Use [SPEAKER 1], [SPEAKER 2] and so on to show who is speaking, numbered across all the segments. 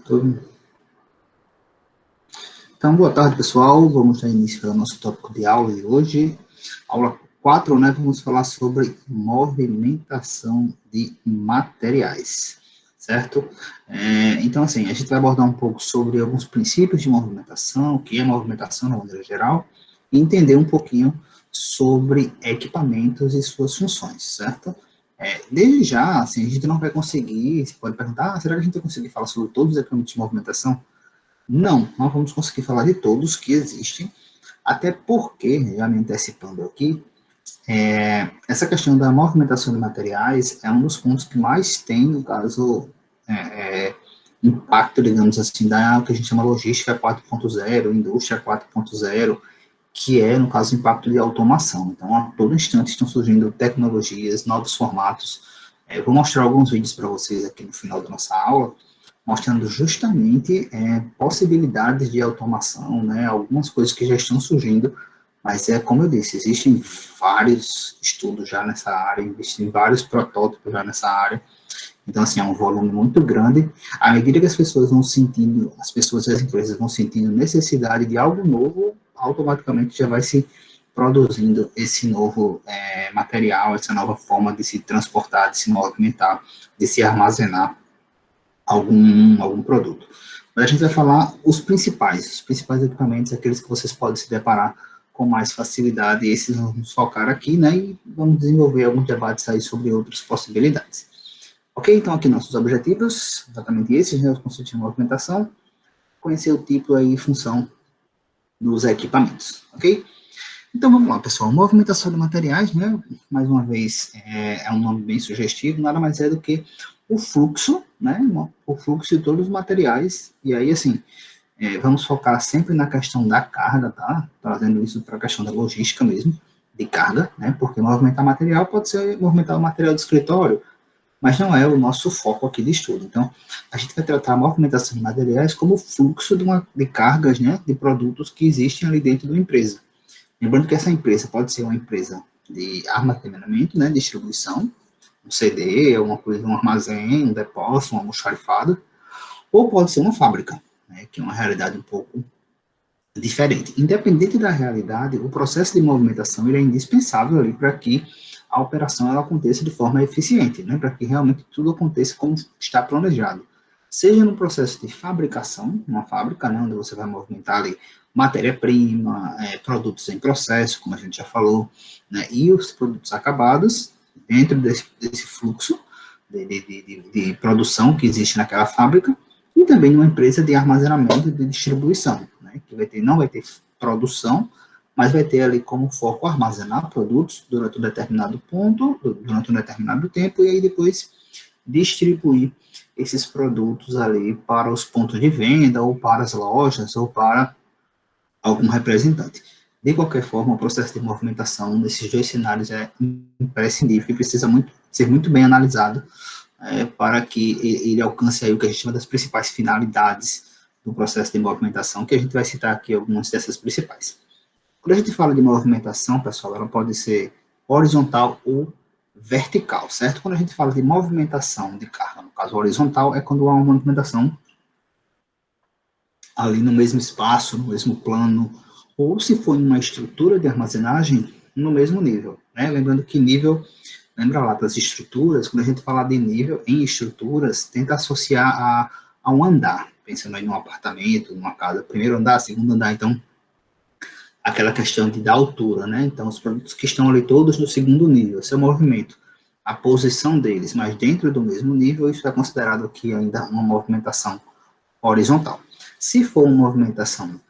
[SPEAKER 1] Tudo. Então, boa tarde, pessoal. Vamos dar início ao nosso tópico de aula de hoje. Aula 4, né? Vamos falar sobre movimentação de materiais, certo? Então, assim, a gente vai abordar um pouco sobre alguns princípios de movimentação, o que é movimentação de maneira geral, e entender um pouquinho sobre equipamentos e suas funções, certo? Desde já, assim, a gente não vai conseguir, você pode perguntar, será que a gente vai conseguir falar sobre todos os equipamentos de movimentação? Não vamos conseguir falar de todos que existem, até porque, já me antecipando aqui, essa questão da movimentação de materiais é um dos pontos que mais tem, no caso, impacto, digamos assim, da que a gente chama logística 4.0, indústria 4.0, que é, no caso, o impacto de automação. Então, a todo instante estão surgindo tecnologias, novos formatos. Eu vou mostrar alguns vídeos para vocês aqui no final da nossa aula, mostrando justamente possibilidades de automação, né, algumas coisas que já estão surgindo, mas como eu disse, existem vários estudos já nessa área, existem vários protótipos já nessa área, então, assim, é um volume muito grande. À medida que as pessoas vão sentindo, as pessoas e as empresas vão sentindo necessidade de algo novo, automaticamente já vai se produzindo esse novo material, essa nova forma de se transportar, de se movimentar, de se armazenar algum produto. Mas a gente vai falar os principais equipamentos, aqueles que vocês podem se deparar com mais facilidade, e esses vamos focar aqui, né, e vamos desenvolver alguns debates aí sobre outras possibilidades. Ok? Então, aqui nossos objetivos, exatamente esses, né, os conceitos de movimentação, conhecer o tipo aí e função dos equipamentos, ok? Então, vamos lá, pessoal, movimentação de materiais, né, mais uma vez, é um nome bem sugestivo, nada mais é do que o fluxo, né, o fluxo de todos os materiais, e aí, assim, vamos focar sempre na questão da carga, tá, trazendo isso para a questão da logística mesmo, de carga, né, porque movimentar material pode ser movimentar o material do escritório, mas não é o nosso foco aqui de estudo. Então, a gente vai tratar a movimentação de materiais como fluxo de cargas, né, de produtos que existem ali dentro da empresa. Lembrando que essa empresa pode ser uma empresa de armazenamento, né, distribuição, um CD, alguma coisa, um armazém, um depósito, um almoxarifado, ou pode ser uma fábrica, né, que é uma realidade um pouco diferente. Independente da realidade, o processo de movimentação ele é indispensável ali para que a operação ela aconteça de forma eficiente, né, para que realmente tudo aconteça como está planejado. Seja no processo de fabricação, uma fábrica, né, onde você vai movimentar ali matéria-prima, produtos em processo, como a gente já falou, né, e os produtos acabados, dentro desse fluxo de produção que existe naquela fábrica, e também uma empresa de armazenamento e de distribuição, né, que não vai ter produção, mas vai ter ali como foco armazenar produtos durante um determinado ponto, durante um determinado tempo, e aí depois distribuir esses produtos ali para os pontos de venda, ou para as lojas, ou para algum representante. De qualquer forma, o processo de movimentação nesses dois cenários é imprescindível e precisa ser muito bem analisado para que ele alcance aí o que a gente chama das principais finalidades do processo de movimentação, que a gente vai citar aqui algumas dessas principais. Quando a gente fala de movimentação, pessoal, ela pode ser horizontal ou vertical, certo? Quando a gente fala de movimentação de carga, no caso horizontal, é quando há uma movimentação ali no mesmo espaço, no mesmo plano, ou se for em uma estrutura de armazenagem, no mesmo nível, né? Lembrando que nível, lembra lá das estruturas, quando a gente fala de nível em estruturas, tenta associar a um andar, pensando aí num apartamento, numa casa, primeiro andar, segundo andar, então, aquela questão da altura, né? Então, os produtos que estão ali todos no segundo nível, seu movimento, a posição deles, mas dentro do mesmo nível, isso é considerado aqui ainda uma movimentação horizontal. Se for uma movimentação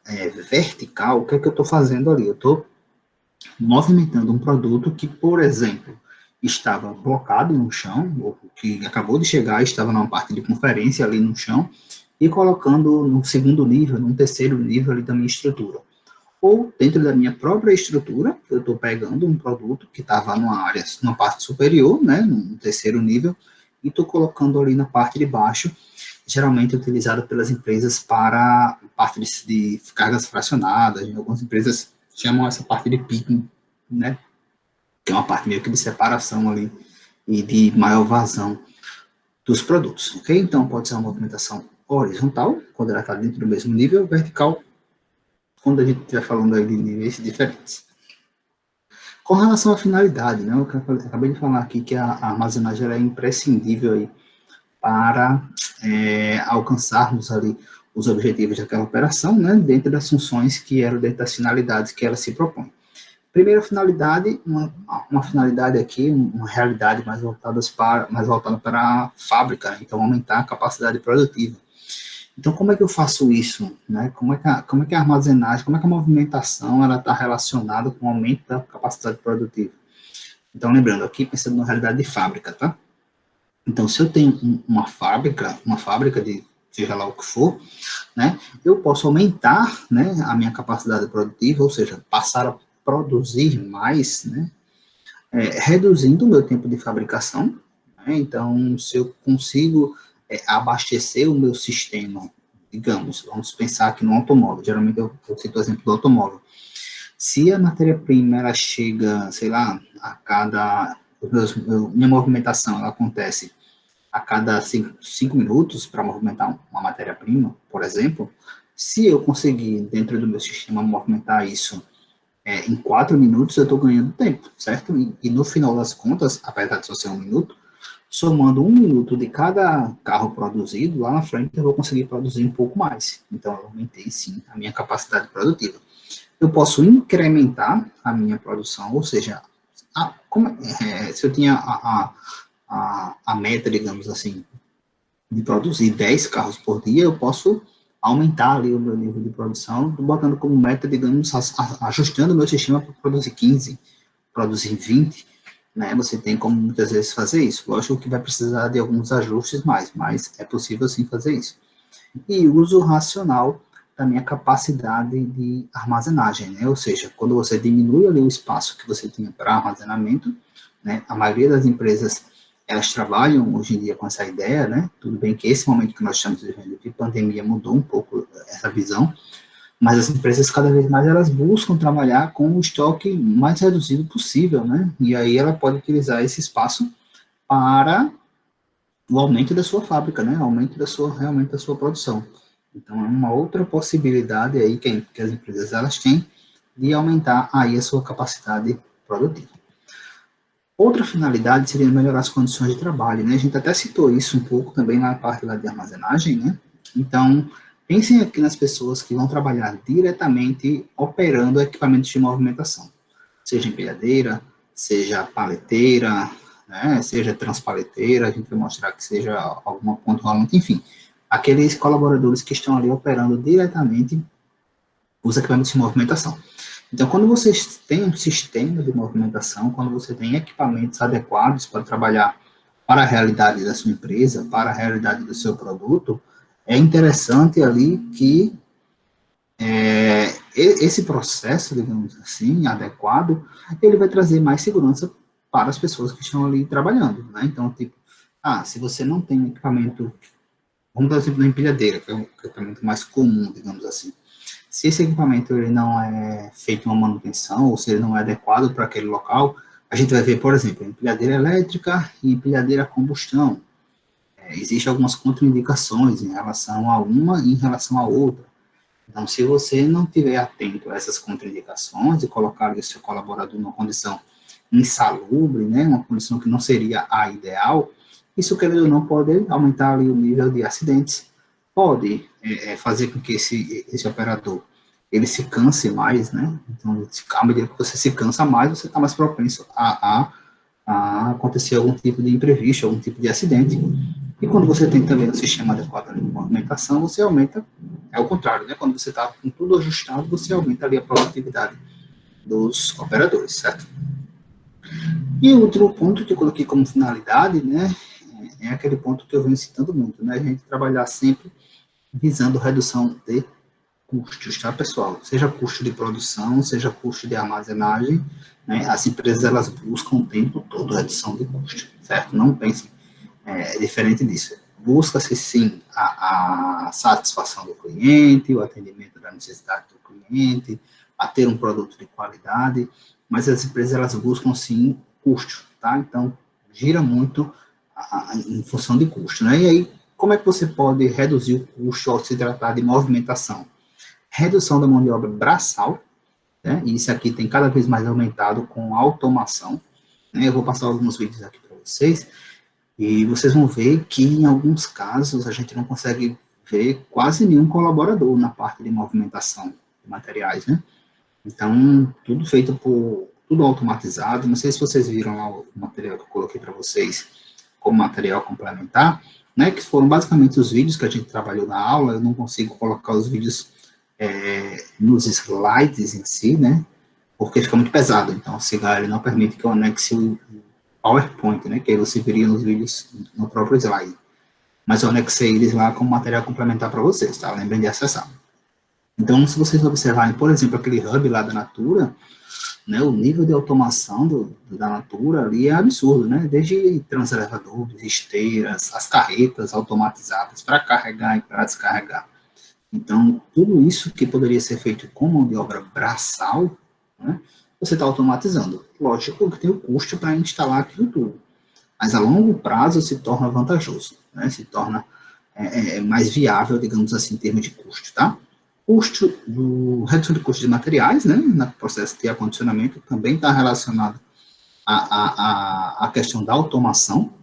[SPEAKER 1] vertical, o que é que eu estou fazendo ali? Eu estou movimentando um produto que, por exemplo, estava blocado no chão, ou que acabou de chegar, estava numa parte de conferência ali no chão, e colocando no segundo nível, no terceiro nível ali da minha estrutura. Ou dentro da minha própria estrutura, eu estou pegando um produto que estava numa parte superior, né, no terceiro nível, e estou colocando ali na parte de baixo, geralmente utilizado pelas empresas para parte de cargas fracionadas. Algumas empresas chamam essa parte de picking, né, que é uma parte meio que de separação ali e de maior vazão dos produtos, ok? Então, pode ser uma movimentação horizontal, quando ela está dentro do mesmo nível, vertical, quando a gente estiver falando aí de níveis diferentes. Com relação à finalidade, né, eu acabei de falar aqui que a armazenagem é imprescindível aí para alcançarmos ali os objetivos daquela operação, né, dentro das funções que eram dentro das finalidades que ela se propõe. Primeira finalidade, uma finalidade aqui, uma realidade mais voltada para a fábrica, né, então aumentar a capacidade produtiva. Então, como é que eu faço isso? Né? Como é que a armazenagem, como é que a movimentação ela está relacionada com o aumento da capacidade produtiva? Então, lembrando aqui, pensando na realidade de fábrica, tá? Então, se eu tenho uma fábrica de seja lá o que for, né, eu posso aumentar, né, a minha capacidade produtiva, ou seja, passar a produzir mais, né, reduzindo o meu tempo de fabricação. Né, então, se eu consigo abastecer o meu sistema, digamos, vamos pensar aqui no automóvel, geralmente eu cito o exemplo do automóvel. Se a matéria-prima ela chega, sei lá, a cada minha movimentação ela acontece a cada 5 minutos para movimentar uma matéria-prima, por exemplo, se eu conseguir, dentro do meu sistema, movimentar isso em 4 minutos, eu estou ganhando tempo, certo? E no final das contas, apesar de só ser 1 minuto, somando 1 minuto de cada carro produzido, lá na frente eu vou conseguir produzir um pouco mais. Então, eu aumentei, sim, a minha capacidade produtiva. Eu posso incrementar a minha produção, ou seja, se eu tinha a meta, digamos assim, de produzir 10 carros por dia, eu posso aumentar ali o meu nível de produção, botando como meta, digamos, ajustando o meu sistema para produzir 15, produzir 20, né? Você tem como muitas vezes fazer isso. Lógico que vai precisar de alguns ajustes mais, mas é possível sim fazer isso. E uso racional da minha capacidade de armazenagem, né? Ou seja, quando você diminui ali o espaço que você tinha para armazenamento, né? A maioria das empresas elas trabalham hoje em dia com essa ideia, né? Tudo bem que esse momento que nós estamos vivendo de pandemia mudou um pouco essa visão, mas as empresas cada vez mais elas buscam trabalhar com o estoque mais reduzido possível, né? E aí ela pode utilizar esse espaço para o aumento da sua fábrica, né? Aumento realmente da sua produção. Então é uma outra possibilidade aí que as empresas elas têm de aumentar aí a sua capacidade produtiva. Outra finalidade seria melhorar as condições de trabalho, né? A gente até citou isso um pouco também na parte lá de armazenagem, né? Então, pensem aqui nas pessoas que vão trabalhar diretamente operando equipamentos de movimentação, seja empilhadeira, seja paleteira, né? Seja transpaleteira, a gente vai mostrar que seja alguma ponto rolante, enfim, aqueles colaboradores que estão ali operando diretamente os equipamentos de movimentação. Então, quando você tem um sistema de movimentação, quando você tem equipamentos adequados para trabalhar para a realidade da sua empresa, para a realidade do seu produto, é interessante ali que esse processo, digamos assim, adequado, ele vai trazer mais segurança para as pessoas que estão ali trabalhando, né? Então, tipo, se você não tem um equipamento, vamos dar o exemplo da empilhadeira, que é um equipamento mais comum, digamos assim. Se esse equipamento ele não é feito uma manutenção, ou se ele não é adequado para aquele local, a gente vai ver, por exemplo, empilhadeira elétrica e empilhadeira a combustão. Existem algumas contraindicações em relação a uma e em relação a outra. Então, se você não estiver atento a essas contraindicações e colocar o seu colaborador numa condição insalubre, né, uma condição que não seria a ideal, isso, querendo ou não, pode aumentar ali o nível de acidentes, pode fazer com que esse operador ele se canse mais, né? Então, à medida que você se cansa mais, você está mais propenso a acontecer algum tipo de imprevisto, algum tipo de acidente. E quando você tem também um sistema adequado de movimentação, você aumenta, é o contrário, né? Quando você está com tudo ajustado, você aumenta ali a produtividade dos operadores, certo? E o outro ponto que eu coloquei como finalidade, né, é aquele ponto que eu venho citando muito, né? A gente trabalhar sempre visando redução de custos, tá, pessoal? Seja custo de produção, seja custo de armazenagem, né? As empresas, elas buscam o tempo todo redução de custo, certo? Não pensem diferente disso. Busca-se, sim, a satisfação do cliente, o atendimento da necessidade do cliente, a ter um produto de qualidade, mas as empresas, elas buscam, sim, custo, tá? Então, gira muito em função de custo, né? E aí, como é que você pode reduzir o custo ao se tratar de movimentação? Redução da mão de obra braçal, né? E isso aqui tem cada vez mais aumentado com a automação, né? Eu vou passar alguns vídeos aqui para vocês, e vocês vão ver que, em alguns casos, a gente não consegue ver quase nenhum colaborador na parte de movimentação de materiais, né? Então, tudo feito tudo automatizado. Não sei se vocês viram lá o material que eu coloquei para vocês como material complementar, né? Que foram basicamente os vídeos que a gente trabalhou na aula. Eu não consigo colocar os vídeos nos slides em si, né? Porque fica muito pesado. Então, o Cigar ele não permite que eu anexe o PowerPoint, né? Que aí você veria nos vídeos no próprio slide. Mas eu anexei eles lá como material complementar para vocês, tá? Lembrem de acessar. Então, se vocês observarem, por exemplo, aquele hub lá da Natura, né, o nível de automação da Natura ali é absurdo, né? Desde transelevadores, esteiras, as carretas automatizadas para carregar e para descarregar. Então, tudo isso que poderia ser feito com mão de obra braçal, né, você está automatizando. Lógico que tem o custo para instalar aquilo tudo, mas a longo prazo se torna vantajoso, né, se torna mais viável, digamos assim, em termos de custo, tá? Redução de custo de materiais, né, no processo de acondicionamento, também está relacionado à questão da automação,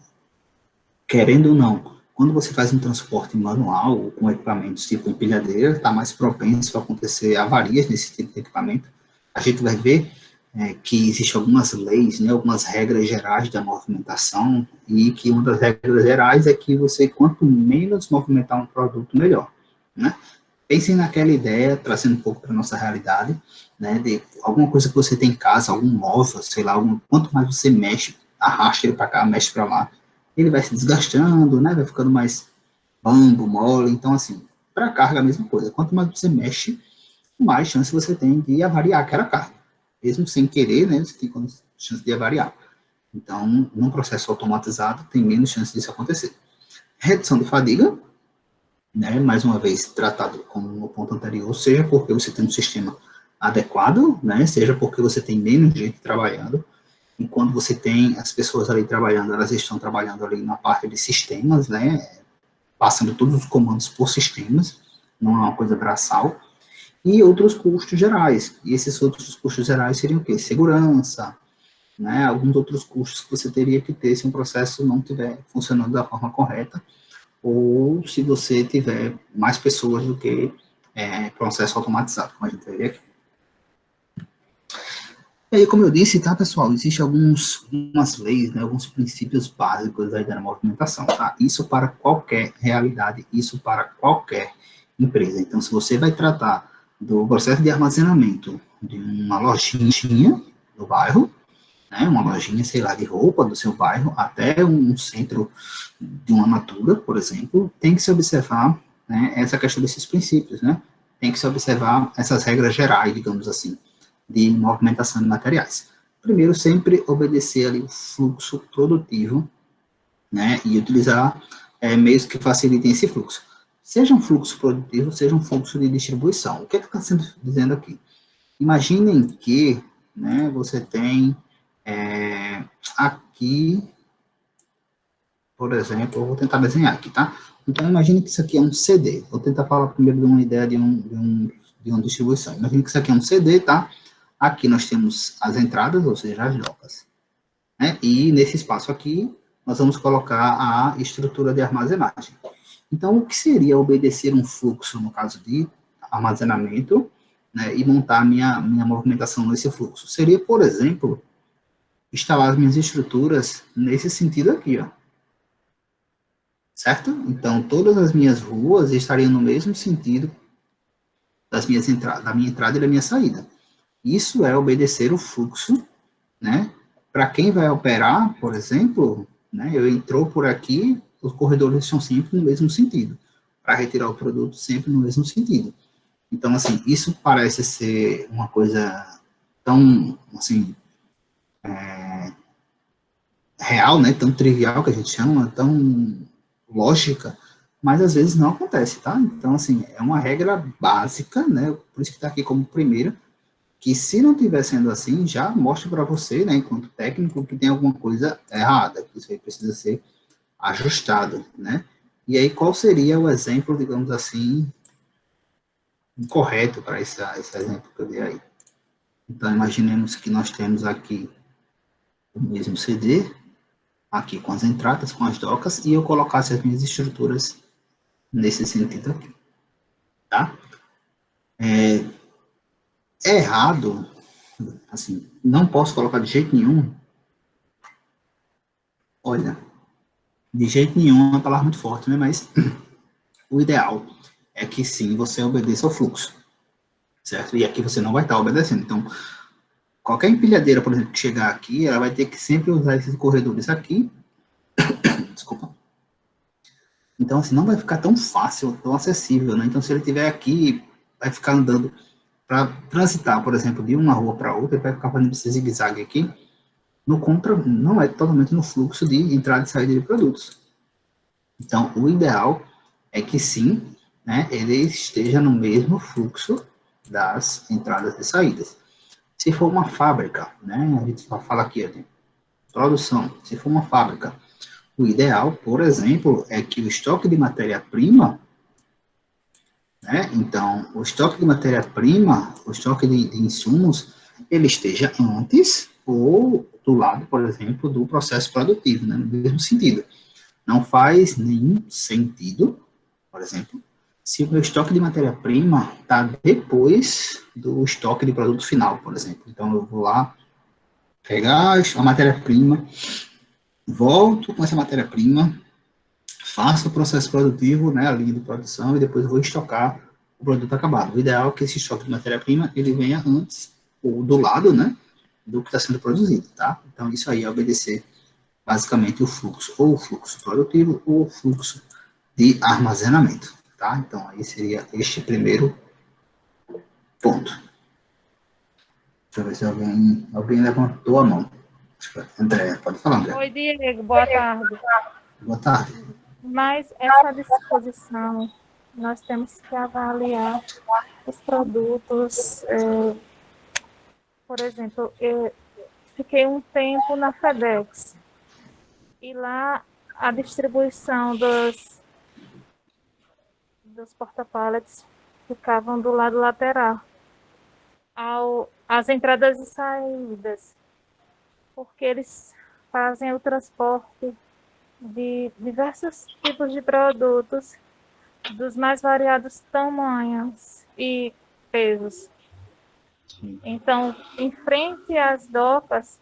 [SPEAKER 1] querendo ou não. Quando você faz um transporte manual ou com equipamentos tipo empilhadeira, está mais propenso a acontecer avarias nesse tipo de equipamento. A gente vai ver que existem algumas leis, né, algumas regras gerais da movimentação, e que uma das regras gerais é que você, quanto menos movimentar um produto, melhor, né? Pensem naquela ideia, trazendo um pouco para a nossa realidade, né, de alguma coisa que você tem em casa, algum móvel, sei lá, quanto mais você mexe, arrasta ele para cá, mexe para lá, ele vai se desgastando, né, vai ficando mais bambo, mole. Então, assim, para a carga a mesma coisa. Quanto mais você mexe, mais chance você tem de avariar aquela carga. Mesmo sem querer, né, você tem chance de avariar. Então, num processo automatizado, tem menos chance disso acontecer. Redução de fadiga, né, mais uma vez tratado como no ponto anterior, seja porque você tem um sistema adequado, né, seja porque você tem menos gente trabalhando, e quando você tem as pessoas ali trabalhando, elas estão trabalhando ali na parte de sistemas, né, passando todos os comandos por sistemas, não é uma coisa braçal, e outros custos gerais, e esses outros custos gerais seriam o quê? Segurança, né, alguns outros custos que você teria que ter se um processo não estiver funcionando da forma correta, ou se você tiver mais pessoas do que processo automatizado, como a gente vai ver aqui. E aí, como eu disse, tá, pessoal, existem algumas leis, né, alguns princípios básicos aí da movimentação, tá? Isso para qualquer realidade, isso para qualquer empresa. Então, se você vai tratar do processo de armazenamento de uma lojinha no bairro, né, uma lojinha, sei lá, de roupa do seu bairro, até um centro de uma Natura, por exemplo, tem que se observar, né, essa questão desses princípios, né? Tem que se observar essas regras gerais, digamos assim, de movimentação de materiais. Primeiro, sempre obedecer ali o fluxo produtivo, né, e utilizar meios que facilitem esse fluxo. Seja um fluxo produtivo, seja um fluxo de distribuição. O que está sendo dizendo aqui? Imaginem que, né, você tem aqui, por exemplo, eu vou tentar desenhar aqui, tá? Então, imagine que isso aqui é um CD. Vou tentar falar primeiro de uma ideia de uma distribuição. Imagine que isso aqui é um CD, tá? Aqui nós temos as entradas, ou seja, as docas, né? E nesse espaço aqui, nós vamos colocar a estrutura de armazenagem. Então, o que seria obedecer um fluxo, no caso de armazenamento, né, e montar a minha movimentação nesse fluxo? Seria, por exemplo, instalar as minhas estruturas nesse sentido aqui, ó. Certo? Então, todas as minhas ruas estariam no mesmo sentido da minha entrada e da minha saída. Isso é obedecer o fluxo, né? Para quem vai operar, por exemplo, né, eu entrou por aqui, os corredores são sempre no mesmo sentido. Para retirar o produto, sempre no mesmo sentido. Então, assim, isso parece ser uma coisa tão, assim, real, né? Tão trivial que a gente chama, tão lógica, mas às vezes não acontece, tá? Então, assim, é uma regra básica, né? Por isso que está aqui como primeira, que se não estiver sendo assim, já mostra para você, né, enquanto técnico, que tem alguma coisa errada, que isso aí precisa ser ajustado, né? E aí, qual seria o exemplo, digamos assim, correto para esse exemplo que eu dei aí? Então, imaginemos que nós temos aqui o mesmo CD, aqui com as entradas, com as docas, e eu colocasse as minhas estruturas nesse sentido aqui, tá? É errado, assim, não posso colocar de jeito nenhum, olha, de jeito nenhum é uma palavra muito forte, né? Mas o ideal é que sim, você obedeça ao fluxo, certo? E aqui você não vai estar obedecendo. Então, qualquer empilhadeira, por exemplo, que chegar aqui, ela vai ter que sempre usar esses corredores aqui, desculpa. Então, assim, não vai ficar tão fácil, tão acessível, né? Então, se ele estiver aqui, vai ficar andando para transitar, por exemplo, de uma rua para outra, ele vai ficar fazendo esse zigue-zague aqui, não é totalmente no fluxo de entrada e saída de produtos. Então, o ideal é que sim, né, ele esteja no mesmo fluxo das entradas e saídas. Se for uma fábrica, né, a gente fala aqui, produção, se for uma fábrica, o ideal, por exemplo, é que o estoque de matéria-prima, né, então, o estoque de matéria-prima, o estoque de insumos, ele esteja antes ou do lado, por exemplo, do processo produtivo, né, no mesmo sentido. Não faz nenhum sentido, por exemplo, se o meu estoque de matéria-prima está depois do estoque de produto final, por exemplo. Então, eu vou lá pegar a matéria-prima, volto com essa matéria-prima, faço o processo produtivo, né, a linha de produção, e depois eu vou estocar o produto acabado. O ideal é que esse estoque de matéria-prima ele venha antes, ou do lado, né, do que está sendo produzido, tá? Então, isso aí é obedecer basicamente o fluxo, ou o fluxo produtivo, ou o fluxo de armazenamento, tá? Então, aí seria este primeiro ponto. Deixa eu ver se alguém levantou a mão. André, pode falar, André.
[SPEAKER 2] Oi, Diego, boa tarde.
[SPEAKER 1] Boa tarde.
[SPEAKER 2] Mas essa disposição, nós temos que avaliar os produtos. Por exemplo, eu fiquei um tempo na FedEx e lá a distribuição dos porta-pallets ficavam do lado lateral, as entradas e saídas, porque eles fazem o transporte de diversos tipos de produtos, dos mais variados tamanhos e pesos. Então, em frente às docas,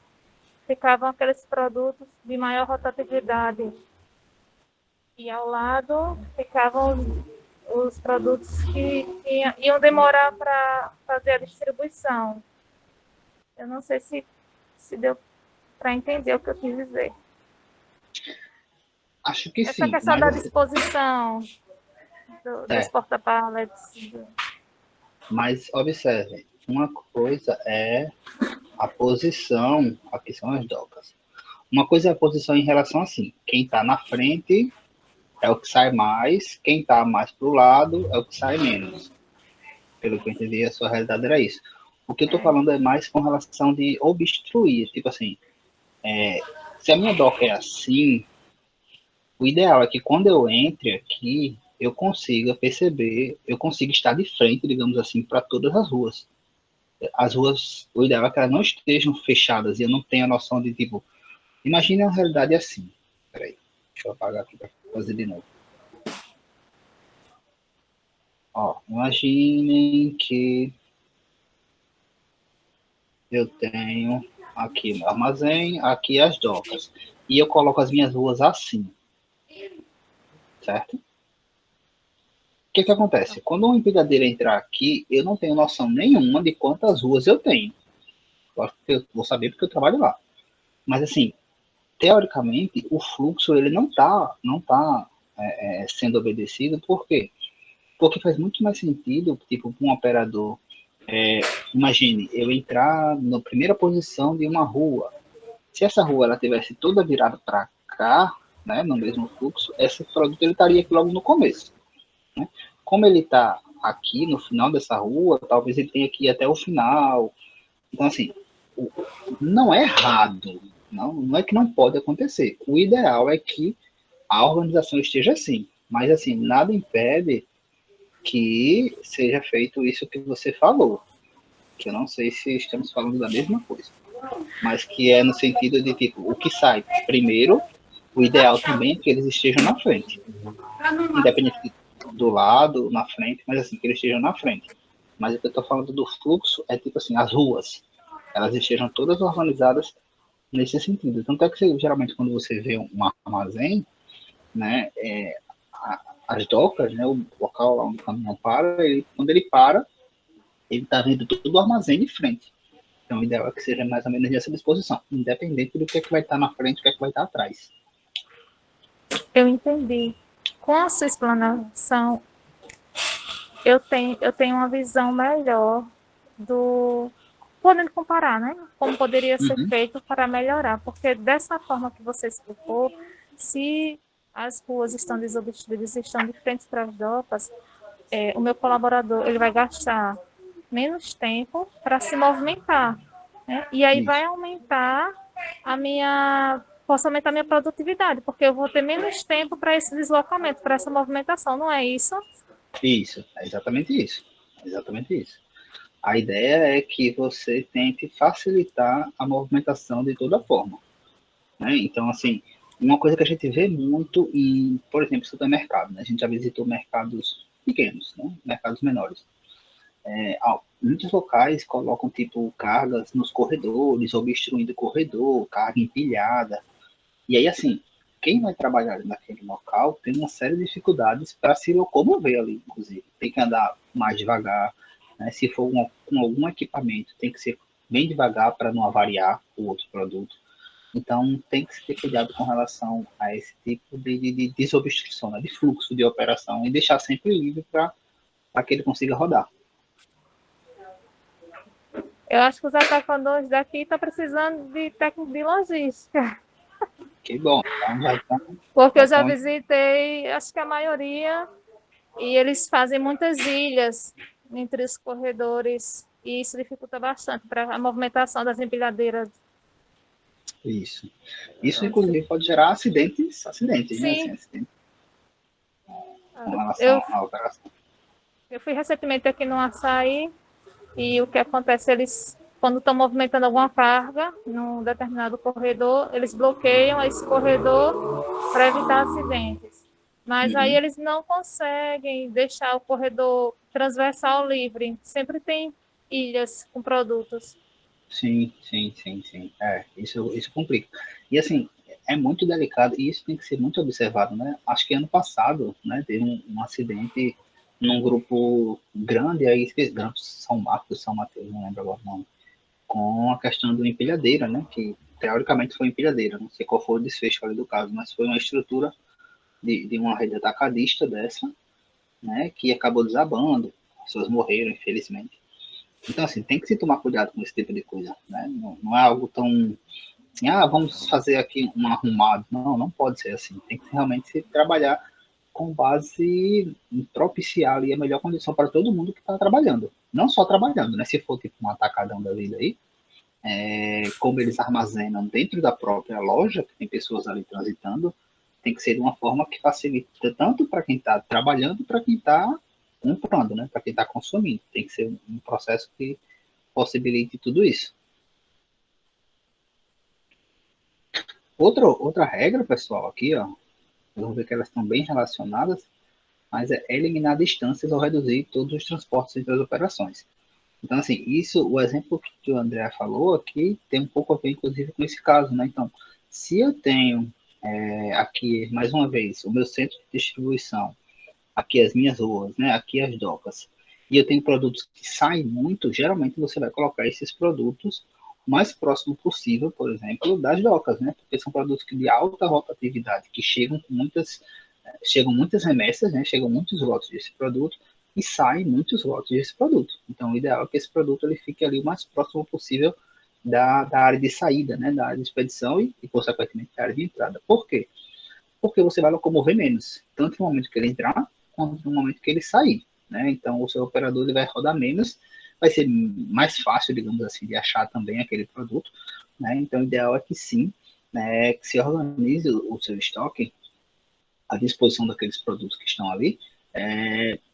[SPEAKER 2] ficavam aqueles produtos de maior rotatividade. E ao lado ficavam os produtos que iam demorar para fazer a distribuição. Eu não sei se deu para entender o que eu quis dizer.
[SPEAKER 1] Acho que
[SPEAKER 2] Essa
[SPEAKER 1] sim.
[SPEAKER 2] questão da disposição dos porta-pallets.
[SPEAKER 1] Mas observe, uma coisa é a posição, aqui são as docas. Uma coisa é a posição em relação assim, quem está na frente é o que sai mais, quem está mais para o lado é o que sai menos. Pelo que eu entendi, a sua realidade era isso. O que eu estou falando é mais com relação de obstruir, tipo assim, se a minha doca é assim, o ideal é que quando eu entre aqui, eu consiga perceber, eu consiga estar de frente, digamos assim, para todas as ruas. As ruas, o ideal é que elas não estejam fechadas e eu não tenha noção de, tipo, imagine a realidade assim. Peraí, deixa eu apagar aqui para fazer de novo. Ó, imaginem que eu tenho aqui o armazém, aqui as docas. E eu coloco as minhas ruas assim, certo? O que acontece? Quando uma empilhadeira entrar aqui, eu não tenho noção nenhuma de quantas ruas eu tenho. Lógico que eu vou saber porque eu trabalho lá. Mas assim, teoricamente, o fluxo ele não tá sendo obedecido. Por quê? Porque faz muito mais sentido, tipo, um operador, imagine, eu entrar na primeira posição de uma rua. Se essa rua ela tivesse toda virada para cá, né, no mesmo fluxo, esse produto ele estaria aqui logo no começo. Né? Como ele está aqui no final dessa rua, talvez ele tenha que ir até o final. Então, assim, não é errado, não é que não pode acontecer. O ideal é que a organização esteja assim. Mas, assim, nada impede que seja feito isso que você falou, que eu não sei se estamos falando da mesma coisa, mas que é no sentido de, tipo, o que sai primeiro, o ideal também é que eles estejam na frente, independente do lado, na frente, mas assim, que eles estejam na frente. Mas o que eu estou falando do fluxo é tipo assim, as ruas, elas estejam todas organizadas nesse sentido. Tanto é que geralmente quando você vê um armazém, né, as docas, né, o local onde o caminhão para, quando ele para, ele está vendo todo o armazém de frente. Então o ideal é que seja mais ou menos nessa disposição, independente do que é que vai estar na frente e o que é que vai estar atrás.
[SPEAKER 2] Eu entendi. Com a sua explanação, eu tenho uma visão melhor do. Podendo comparar, né? Como poderia ser feito para melhorar. Porque dessa forma que você explicou, se as ruas estão desobstruídas, estão de frente para as docas, o meu colaborador ele vai gastar menos tempo para se movimentar, né? E aí vai aumentar a minha posso aumentar a minha produtividade, porque eu vou ter menos tempo para esse deslocamento, para essa movimentação, não é isso?
[SPEAKER 1] Isso, é exatamente isso. É exatamente isso. A ideia é que você tente facilitar a movimentação de toda forma, né? Então, assim, uma coisa que a gente vê muito em, por exemplo, supermercado, né? A gente já visitou mercados pequenos, né? Mercados menores. Muitos locais colocam, tipo, cargas nos corredores, obstruindo o corredor, carga empilhada. E aí, assim, quem vai trabalhar naquele local tem uma série de dificuldades para se locomover ali, inclusive. Tem que andar mais devagar, né? Se for com algum equipamento, tem que ser bem devagar para não avariar o outro produto. Então, tem que se ter cuidado com relação a esse tipo de desobstrução, né? De fluxo de operação, e deixar sempre livre para que ele consiga rodar.
[SPEAKER 2] Eu acho que os atacadores daqui estão precisando de técnico de logística.
[SPEAKER 1] Que bom, então
[SPEAKER 2] Porque eu
[SPEAKER 1] vai
[SPEAKER 2] já
[SPEAKER 1] ter
[SPEAKER 2] visitei, acho que a maioria, e eles fazem muitas ilhas entre os corredores, e isso dificulta bastante para a movimentação das empilhadeiras.
[SPEAKER 1] isso. Isso, inclusive, pode gerar acidentes, né? Assim,
[SPEAKER 2] Sim,
[SPEAKER 1] acidentes com relação
[SPEAKER 2] eu,
[SPEAKER 1] à operação.
[SPEAKER 2] eu fui recentemente aqui no Açaí, e o que acontece, eles, quando estão movimentando alguma carga num determinado corredor, eles bloqueiam esse corredor para evitar acidentes. Mas aí eles não conseguem deixar o corredor transversal livre. Sempre tem ilhas com produtos.
[SPEAKER 1] Sim, sim, sim, sim. Isso complica. E assim, é muito delicado e isso tem que ser muito observado, né? Acho que ano passado, né, teve um acidente num grupo grande, aí esqueci, Grupo São Marcos, São Mateus, não lembro agora o nome, com a questão do empilhadeira, né? Que teoricamente foi empilhadeira, não sei qual foi o desfecho ali do caso, mas foi uma estrutura de uma rede atacadista dessa, né? Que acabou desabando, as pessoas morreram, infelizmente. Então, assim, tem que se tomar cuidado com esse tipo de coisa, né? Não é algo tão assim, vamos fazer aqui um arrumado. Não, não pode ser assim. Tem que realmente se trabalhar com base em propiciar ali a melhor condição para todo mundo que está trabalhando. Não só trabalhando, né? Se for tipo um atacadão da vida aí, como eles armazenam dentro da própria loja, que tem pessoas ali transitando, tem que ser de uma forma que facilita tanto para quem está trabalhando, para quem está comprando, né? Para quem está consumindo. Tem que ser um processo que possibilite tudo isso. Outra regra, pessoal, aqui, ó, vamos ver que elas estão bem relacionadas, mas é eliminar distâncias ou reduzir todos os transportes entre as operações. Então, assim, o exemplo que o André falou aqui tem um pouco a ver, inclusive, com esse caso, né? Então, se eu tenho aqui, mais uma vez, o meu centro de distribuição, aqui as minhas ruas, né? Aqui as docas, e eu tenho produtos que saem muito, geralmente você vai colocar esses produtos o mais próximo possível, por exemplo, das docas, né? Porque são produtos de alta rotatividade, que chegam muitas remessas, né? Chegam muitos lotes desse produto e saem muitos lotes desse produto. Então, o ideal é que esse produto ele fique ali o mais próximo possível da área de saída, né? Da área de expedição consequentemente, da área de entrada. Por quê? Porque você vai locomover menos, tanto no momento que ele entrar, quanto no momento que ele sair, né? Então, o seu operador ele vai rodar menos, vai ser mais fácil, digamos assim, de achar também aquele produto, né? Então, o ideal é que sim, né, que se organize o seu estoque à disposição daqueles produtos que estão ali,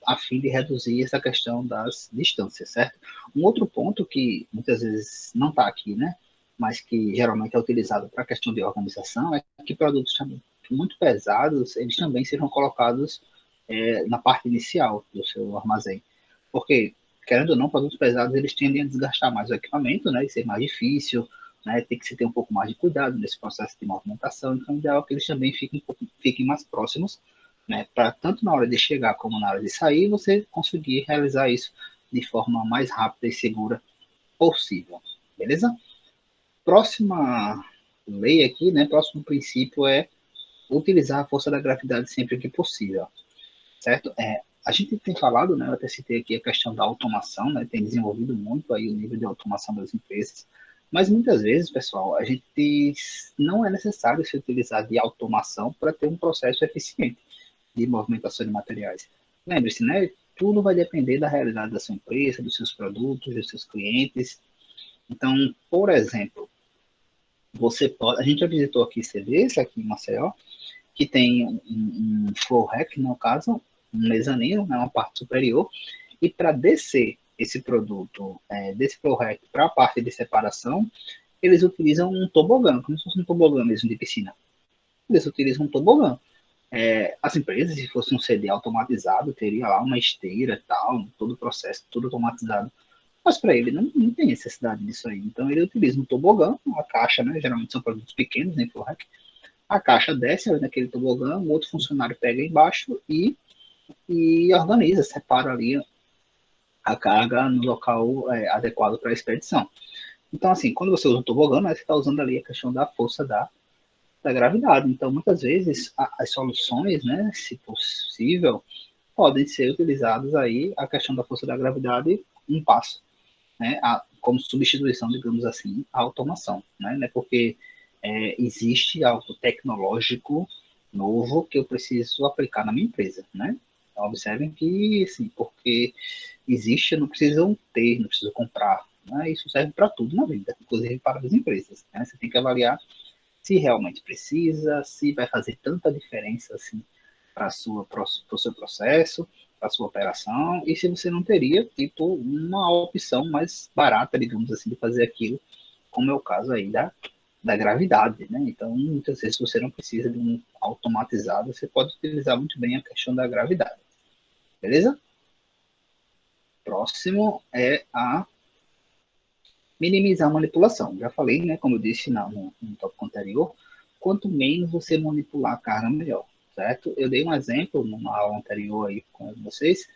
[SPEAKER 1] a fim de reduzir essa questão das distâncias, certo? Um outro ponto que muitas vezes não está aqui, né, mas que geralmente é utilizado para a questão de organização, é que produtos também muito pesados, eles também sejam colocados na parte inicial do seu armazém. Porque, querendo ou não, produtos pesados, eles tendem a desgastar mais o equipamento, né, e ser mais difícil, né, tem que se ter um pouco mais de cuidado nesse processo de movimentação, então é ideal que eles também fiquem mais próximos, né, para tanto na hora de chegar como na hora de sair, você conseguir realizar isso de forma mais rápida e segura possível, beleza? Próxima lei aqui, né, próximo princípio é utilizar a força da gravidade sempre que possível, certo? A gente tem falado, né, eu até citei aqui a questão da automação, né, tem desenvolvido muito aí o nível de automação das empresas, mas muitas vezes, pessoal, a gente não é necessário se utilizar de automação para ter um processo eficiente de movimentação de materiais. Lembre-se, né, tudo vai depender da realidade da sua empresa, dos seus produtos, dos seus clientes. Então, por exemplo, a gente já visitou aqui CDs, aqui em Maceió, que tem um flow rack, no caso, um mezanino, né, uma parte superior, e para descer esse produto desse flow rack para a parte de separação, eles utilizam um tobogã, como se fosse um tobogã mesmo de piscina. Eles utilizam um tobogã. As empresas, se fosse um CD automatizado, teria lá uma esteira e tal, todo o processo, tudo automatizado. Mas para ele não tem necessidade disso aí. Então ele utiliza um tobogã, uma caixa, né? Geralmente são produtos pequenos, né? A caixa desce ali naquele tobogã, o outro funcionário pega embaixo e organiza, separa ali a carga no local adequado para a expedição. Então, assim, quando você usa o tobogã, né, você está usando ali a questão da força da gravidade. Então, muitas vezes, as soluções, né, se possível, podem ser utilizadas aí a questão da força da gravidade um passo, né, como substituição, digamos assim, à automação, né, porque existe algo tecnológico novo que eu preciso aplicar na minha empresa, né? Então, observem que, assim, porque existe, não precisam ter, não precisam comprar, né? Isso serve para tudo na vida, inclusive para as empresas, né? Você tem que avaliar se realmente precisa, se vai fazer tanta diferença, assim, para o seu processo, para a sua operação, e se você não teria, tipo, uma opção mais barata, digamos assim, de fazer aquilo, como é o caso aí da gravidade, né? Então, muitas vezes você não precisa de um automatizado, você pode utilizar muito bem a questão da gravidade, beleza? Próximo é a minimizar a manipulação. Já falei, né, como eu disse no tópico anterior, quanto menos você manipular a carga, melhor, certo? Eu dei um exemplo numa aula anterior aí com vocês,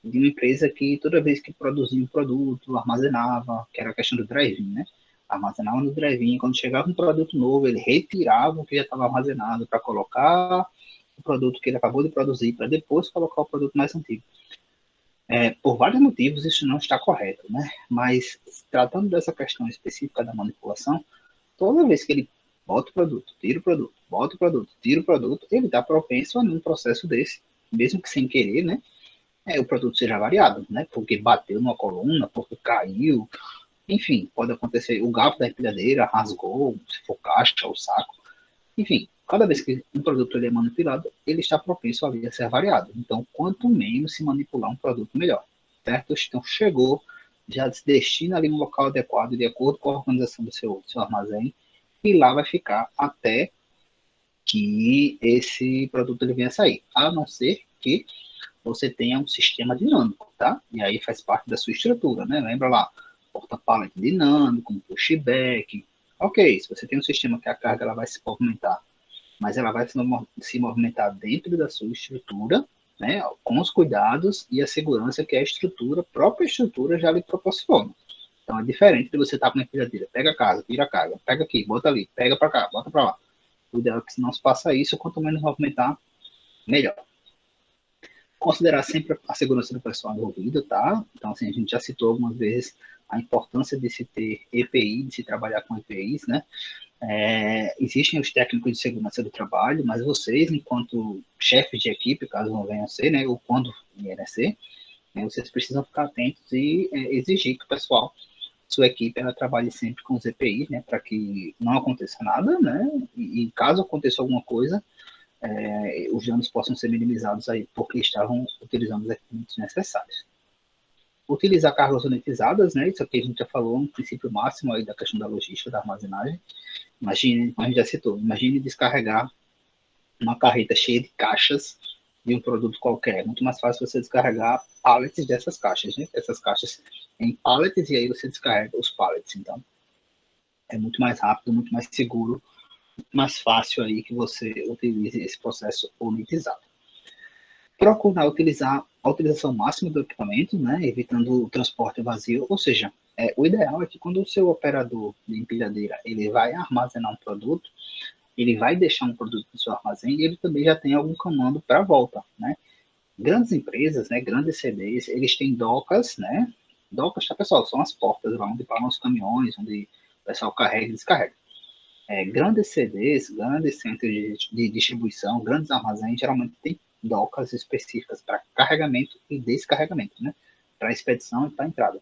[SPEAKER 1] de uma empresa que toda vez que produzia um produto, armazenava, que era a questão do drive-in, né? Armazenava no drive-in, quando chegava um produto novo, ele retirava o que já estava armazenado para colocar o produto que ele acabou de produzir, para depois colocar o produto mais antigo. Por vários motivos isso não está correto, né? Mas tratando dessa questão específica da manipulação, toda vez que ele bota o produto, tira o produto, bota o produto, tira o produto, ele está propenso a um processo desse, mesmo que sem querer, né? O produto seja variado, né? Porque bateu numa coluna, porque caiu, enfim, pode acontecer. O garfo da empilhadeira rasgou, se for caixa ou saco, enfim, cada vez que um produto ele é manipulado, ele está propenso ali a ser variado. Então, quanto menos se manipular um produto, melhor, certo? Então, chegou, já se destina ali no local adequado, de acordo com a organização do seu armazém, e lá vai ficar até que esse produto ele venha a sair, a não ser que você tenha um sistema dinâmico, tá? E aí faz parte da sua estrutura, né? Lembra lá, porta-pallet dinâmico, um pushback. Ok, se você tem um sistema que a carga ela vai se movimentar, mas ela vai se movimentar dentro da sua estrutura, né? Com os cuidados e a segurança que a própria estrutura já lhe proporciona. Então é diferente de você estar com uma empilhadeira, pega a casa, tira a carga, pega aqui, bota ali, pega para cá, bota para lá. O ideal é que se não se faça isso, quanto menos movimentar, melhor. Considerar sempre a segurança do pessoal envolvido, tá? Então, assim, a gente já citou algumas vezes a importância de se ter EPI, de se trabalhar com EPIs, né? Existem os técnicos de segurança do trabalho, mas vocês, enquanto chefes de equipe, caso não venham a ser, né, ou quando vierem a ser, né, vocês precisam ficar atentos e exigir que o pessoal, sua equipe, ela trabalhe sempre com os EPIs, né, para que não aconteça nada, né, e caso aconteça alguma coisa, os danos possam ser minimizados aí, porque estavam utilizando os equipamentos necessários. Utilizar cargas sonetizadas, né? Isso aqui a gente já falou, um princípio máximo aí da questão da logística, da armazenagem. Imagine, como a gente já citou, imagine descarregar uma carreta cheia de caixas de um produto qualquer. É muito mais fácil você descarregar pallets dessas caixas, né? Essas caixas em pallets e aí você descarrega os pallets. Então, é muito mais rápido, muito mais seguro, mais fácil aí que você utilize esse processo unitizado. Procurar utilizar a utilização máxima do equipamento, né, evitando o transporte vazio, ou seja, o ideal é que quando o seu operador de empilhadeira ele vai armazenar um produto, ele vai deixar um produto no seu armazém e ele também já tem algum comando para volta, né? Grandes empresas, né, grandes CDs, eles têm docas, né? Docas, tá, pessoal? São as portas lá onde param os caminhões, onde o pessoal carrega e descarrega. Grandes CDs, grandes centros de distribuição, grandes armazéns, geralmente tem docas específicas para carregamento e descarregamento, né? Para expedição e para entrada.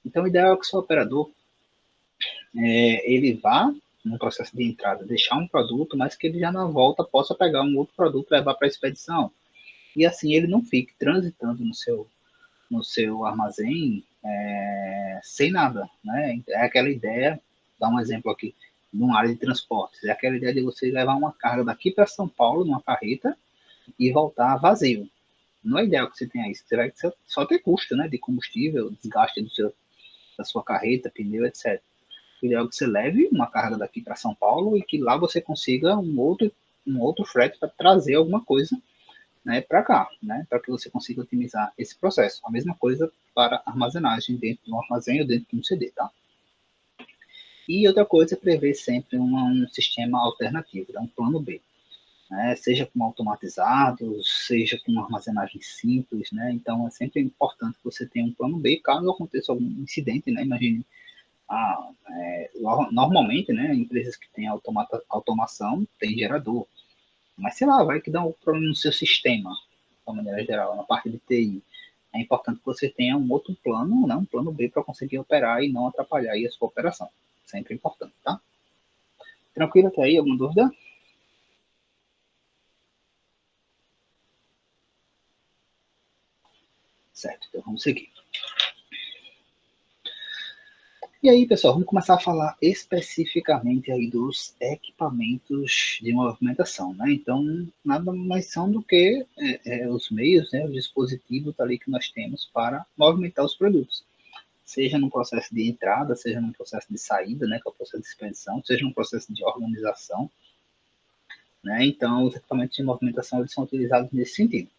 [SPEAKER 1] Então, o ideal é que o seu operador ele vá no processo de entrada deixar um produto, mas que ele já na volta possa pegar um outro produto e levar para a expedição. E assim ele não fique transitando no seu armazém sem nada, né? É aquela ideia, dar um exemplo aqui, numa área de transportes, é aquela ideia de você levar uma carga daqui para São Paulo, numa carreta, e voltar vazio. Não é ideal que você tenha isso, você vai só ter custo, né, de combustível, desgaste da sua carreta, pneu, etc. O ideal é que você leve uma carga daqui para São Paulo e que lá você consiga um outro frete para trazer alguma coisa, né, para cá, né, para que você consiga otimizar esse processo. A mesma coisa para armazenagem dentro de um armazém ou dentro de um CD, tá? E outra coisa é prever sempre um sistema alternativo, um plano B, né, seja com automatizados, seja com armazenagem simples, né, então é sempre importante que você tenha um plano B caso aconteça algum incidente, né, imagine, normalmente, né, empresas que têm automação têm gerador, mas sei lá, vai que dá um problema no seu sistema, de uma maneira geral, na parte de TI. É importante que você tenha um outro plano, né, um plano B para conseguir operar e não atrapalhar aí a sua operação. Sempre importante, tá? Tranquilo até aí? Alguma dúvida? Certo, então vamos seguir. E aí, pessoal, vamos começar a falar especificamente aí dos equipamentos de movimentação, né? Então, nada mais são do que os meios, né, os dispositivos ali que nós temos para movimentar os produtos. Seja no processo de entrada, seja no processo de saída, né, que é o processo de expedição, seja no processo de organização, né? Então, os equipamentos de movimentação eles são utilizados nesse sentido.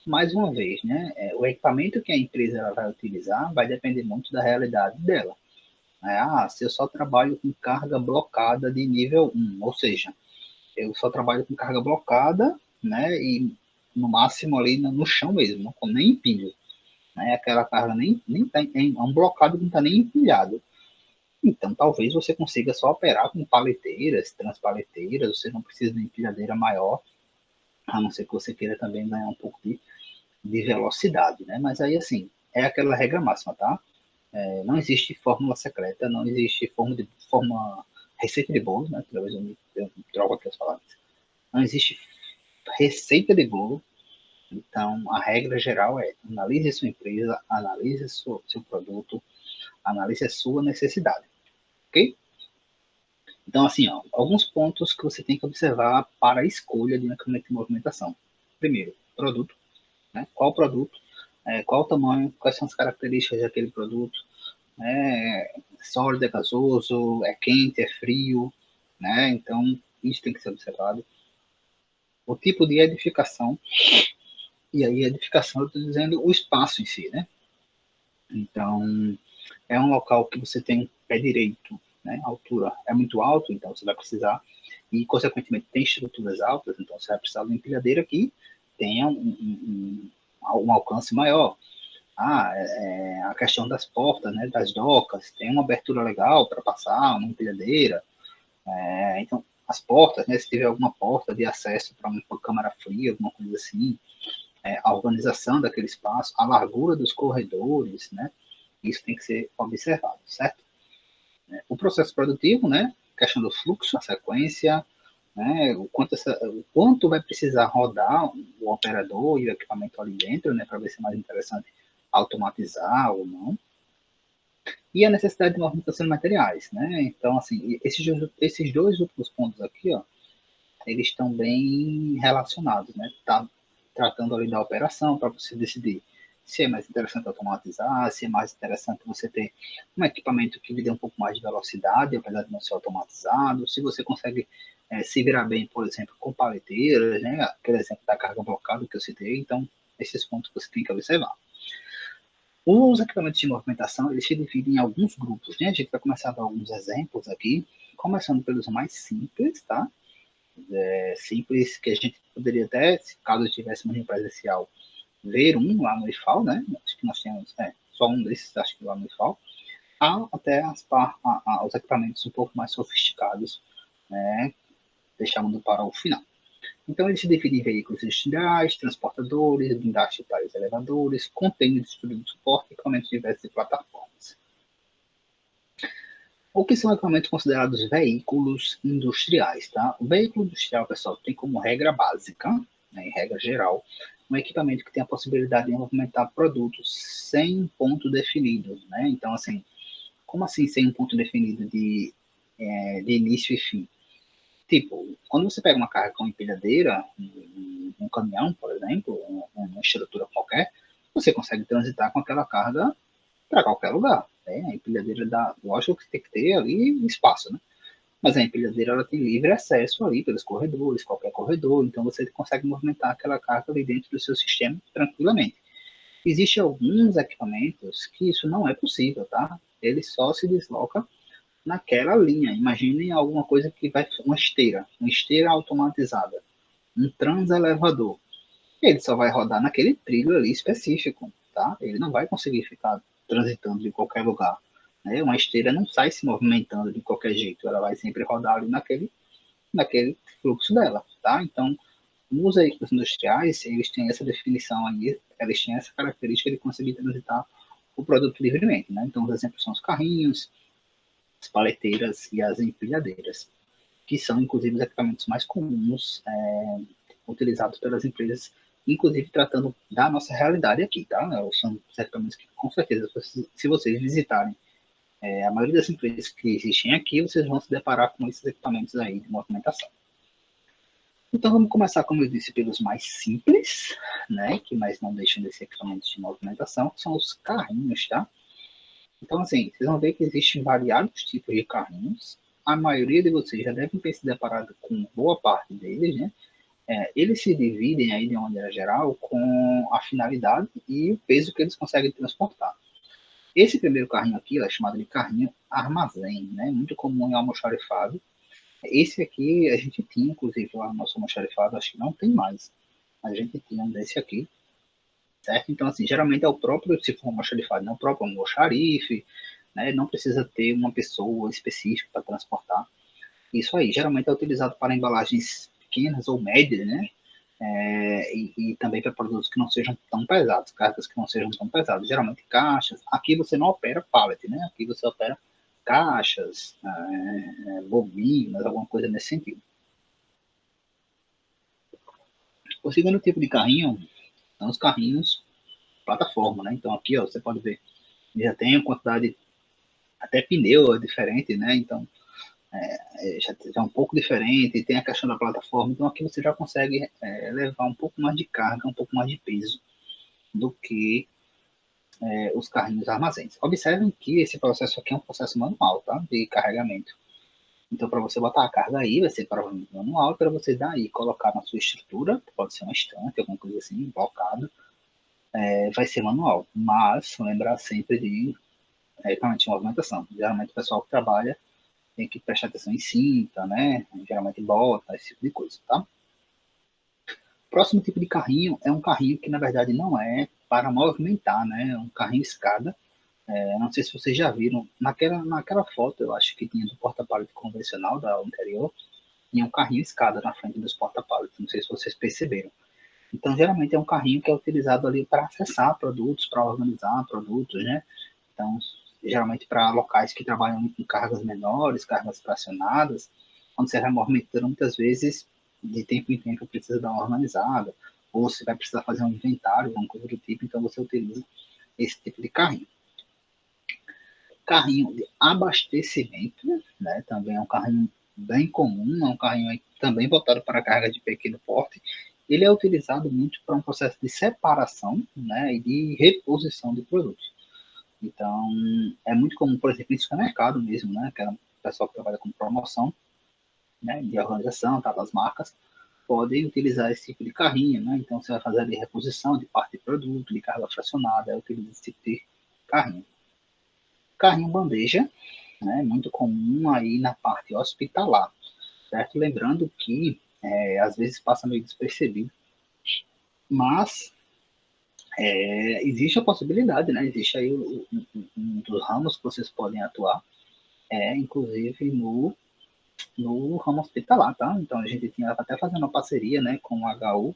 [SPEAKER 1] Mais uma vez, né, o equipamento que a empresa ela vai utilizar vai depender muito da realidade dela. Se eu só trabalho com carga blocada de nível 1, ou seja, eu só trabalho com carga blocada, né, e no máximo ali no chão mesmo, não, nem empilho, né, aquela carga nem tá, é um blocado que não está nem empilhado. Então, talvez você consiga só operar com paleteiras, transpaleteiras, você não precisa de empilhadeira maior, a não ser que você queira também ganhar um pouco de velocidade, né, mas aí, assim, é aquela regra máxima, tá? Não existe fórmula secreta, não existe receita de bolo, né? Talvez eu troco aqui as palavras. Não existe receita de bolo. Então, a regra geral é analise sua empresa, analise seu produto, analise a sua necessidade, ok? Então, assim, ó, alguns pontos que você tem que observar para a escolha de um equipamento de movimentação. Primeiro, produto, né? Qual produto, qual o tamanho, quais são as características daquele produto, sólido, é gasoso, é quente, é frio, né? Então, isso tem que ser observado. O tipo de edificação, e aí edificação eu estou dizendo o espaço em si, né? Então, é um local que você tem um pé direito, né? A altura é muito alto, então você vai precisar, e consequentemente tem estruturas altas, então você vai precisar de uma empilhadeira que tenha um alcance maior. A questão das portas, né, das docas, tem uma abertura legal para passar, uma empilhadeira. Então, as portas, né, se tiver alguma porta de acesso para uma câmara fria, alguma coisa assim, a organização daquele espaço, a largura dos corredores, né, isso tem que ser observado, certo? O processo produtivo, né, questão do fluxo, a sequência, né? O quanto vai precisar rodar o operador e o equipamento ali dentro, né? Para ver se é mais interessante automatizar ou não. E a necessidade de movimentação de materiais, né? Então, assim, esses dois últimos pontos aqui, ó, eles estão bem relacionados, né? Tá tratando ali da operação para você decidir se é mais interessante automatizar, se é mais interessante você ter um equipamento que lhe dê um pouco mais de velocidade, apesar de não ser automatizado, se você consegue se virar bem, por exemplo, com paleteiras, né? Aquele exemplo da carga blocada que eu citei, então, esses pontos você tem que observar. Os equipamentos de movimentação, eles se dividem em alguns grupos, né? A gente vai começar a dar alguns exemplos aqui, começando pelos mais simples, tá? Simples, que a gente poderia até, caso estivéssemos em presencial, ver um lá no IFAL, né? Acho que nós temos só um desses, acho que lá no IFAL, até os equipamentos um pouco mais sofisticados, né? Deixando para o final. Então, eles se dividem em veículos industriais, transportadores, blindagens para os elevadores, contêineres de suporte, equipamentos diversos e plataformas. O que são equipamentos considerados veículos industriais, tá? O veículo industrial, pessoal, tem como regra básica, né, em regra geral, um equipamento que tem a possibilidade de movimentar produtos sem um ponto definido, né? Então, assim, como assim sem um ponto definido de início e fim? Tipo, quando você pega uma carga com empilhadeira, um caminhão, por exemplo, uma estrutura qualquer, você consegue transitar com aquela carga para qualquer lugar. Né? A empilhadeira dá, lógico que tem que ter ali espaço, né? Mas a empilhadeira ela tem livre acesso ali pelos corredores, qualquer corredor, então você consegue movimentar aquela carga ali dentro do seu sistema tranquilamente. Existem alguns equipamentos que isso não é possível, tá? Ele só se desloca naquela linha. Imaginem alguma coisa que vai, uma esteira automatizada, um transelevador. Ele só vai rodar naquele trilho ali específico, tá? Ele não vai conseguir ficar transitando de qualquer lugar. Né? Uma esteira não sai se movimentando de qualquer jeito, ela vai sempre rodar ali naquele fluxo dela, tá? Então, os veículos industriais, eles têm essa definição aí, eles têm essa característica de conseguir transitar o produto livremente, né? Então, os exemplos são os carrinhos, as paleteiras e as empilhadeiras, que são, inclusive, os equipamentos mais comuns utilizados pelas empresas, inclusive tratando da nossa realidade aqui, tá? São os equipamentos que, com certeza, se vocês visitarem a maioria das empresas que existem aqui, vocês vão se deparar com esses equipamentos aí de movimentação. Então, vamos começar, como eu disse, pelos mais simples, né? Que mais não deixam de ser equipamentos de movimentação, que são os carrinhos, tá? Então, assim, vocês vão ver que existem variados tipos de carrinhos. A maioria de vocês já devem ter se deparado com boa parte deles, né? Eles se dividem aí, de uma maneira geral, com a finalidade e o peso que eles conseguem transportar. Esse primeiro carrinho aqui é chamado de carrinho armazém, né? Muito comum em almoxarifado. Esse aqui a gente tinha, inclusive, lá no nosso almoxarifado, acho que não tem mais. A gente tinha um desse aqui, certo? Então, assim, geralmente é o próprio, se for um almoxarifado, não é o próprio almoxarife, né? Não precisa ter uma pessoa específica para transportar. Isso aí, geralmente é utilizado para embalagens pequenas ou médias, né? E também para produtos que não sejam tão pesados, cartas que não sejam tão pesadas, geralmente caixas. Aqui você não opera pallet, né? Aqui você opera caixas, bobinas, alguma coisa nesse sentido. O segundo tipo de carrinho são os carrinhos plataforma, né? Então aqui, ó, você pode ver, já tem a quantidade, até pneu é diferente, né? Então já é um pouco diferente, tem a questão da plataforma, então aqui você já consegue levar um pouco mais de carga, um pouco mais de peso do que os carrinhos armazéns. Observem que esse processo aqui é um processo manual, tá? De carregamento. Então, para você botar a carga aí, vai ser provavelmente manual, para você daí colocar na sua estrutura, pode ser uma estante, alguma coisa assim, blocado, vai ser manual. Mas, lembrar sempre de equipamento de movimentação. Geralmente o pessoal que trabalha tem que prestar atenção em cinta, né? Geralmente bota, esse tipo de coisa, tá? O próximo tipo de carrinho é um carrinho que, na verdade, não é para movimentar, né? É um carrinho escada. Não sei se vocês já viram, naquela foto, eu acho que tinha do porta-pallet convencional da anterior, tinha um carrinho escada na frente dos porta-pallets, não sei se vocês perceberam. Então, geralmente é um carrinho que é utilizado ali para acessar produtos, para organizar produtos, né? Então, geralmente para locais que trabalham com cargas menores, cargas fracionadas, quando você vai movimentando, muitas vezes, de tempo em tempo, precisa dar uma organizada, ou você vai precisar fazer um inventário, alguma coisa do tipo, então você utiliza esse tipo de carrinho. Carrinho de abastecimento, né, também é um carrinho bem comum, é um carrinho também voltado para carga de pequeno porte. Ele é utilizado muito para um processo de separação, né, e de reposição de produtos. Então, é muito comum, por exemplo, em supermercado mesmo, né, que é o pessoal que trabalha com promoção, né, de organização, tá, das marcas, podem utilizar esse tipo de carrinho, né? Então, você vai fazer ali reposição de parte de produto, de carga fracionada, utiliza esse tipo de carrinho. Carrinho bandeja, né? Muito comum aí na parte hospitalar, certo? Lembrando que às vezes passa meio despercebido, mas existe a possibilidade, né? Existe aí um dos ramos que vocês podem atuar, inclusive no ramo hospitalar, tá? Então a gente tinha até fazendo uma parceria, né, com o HU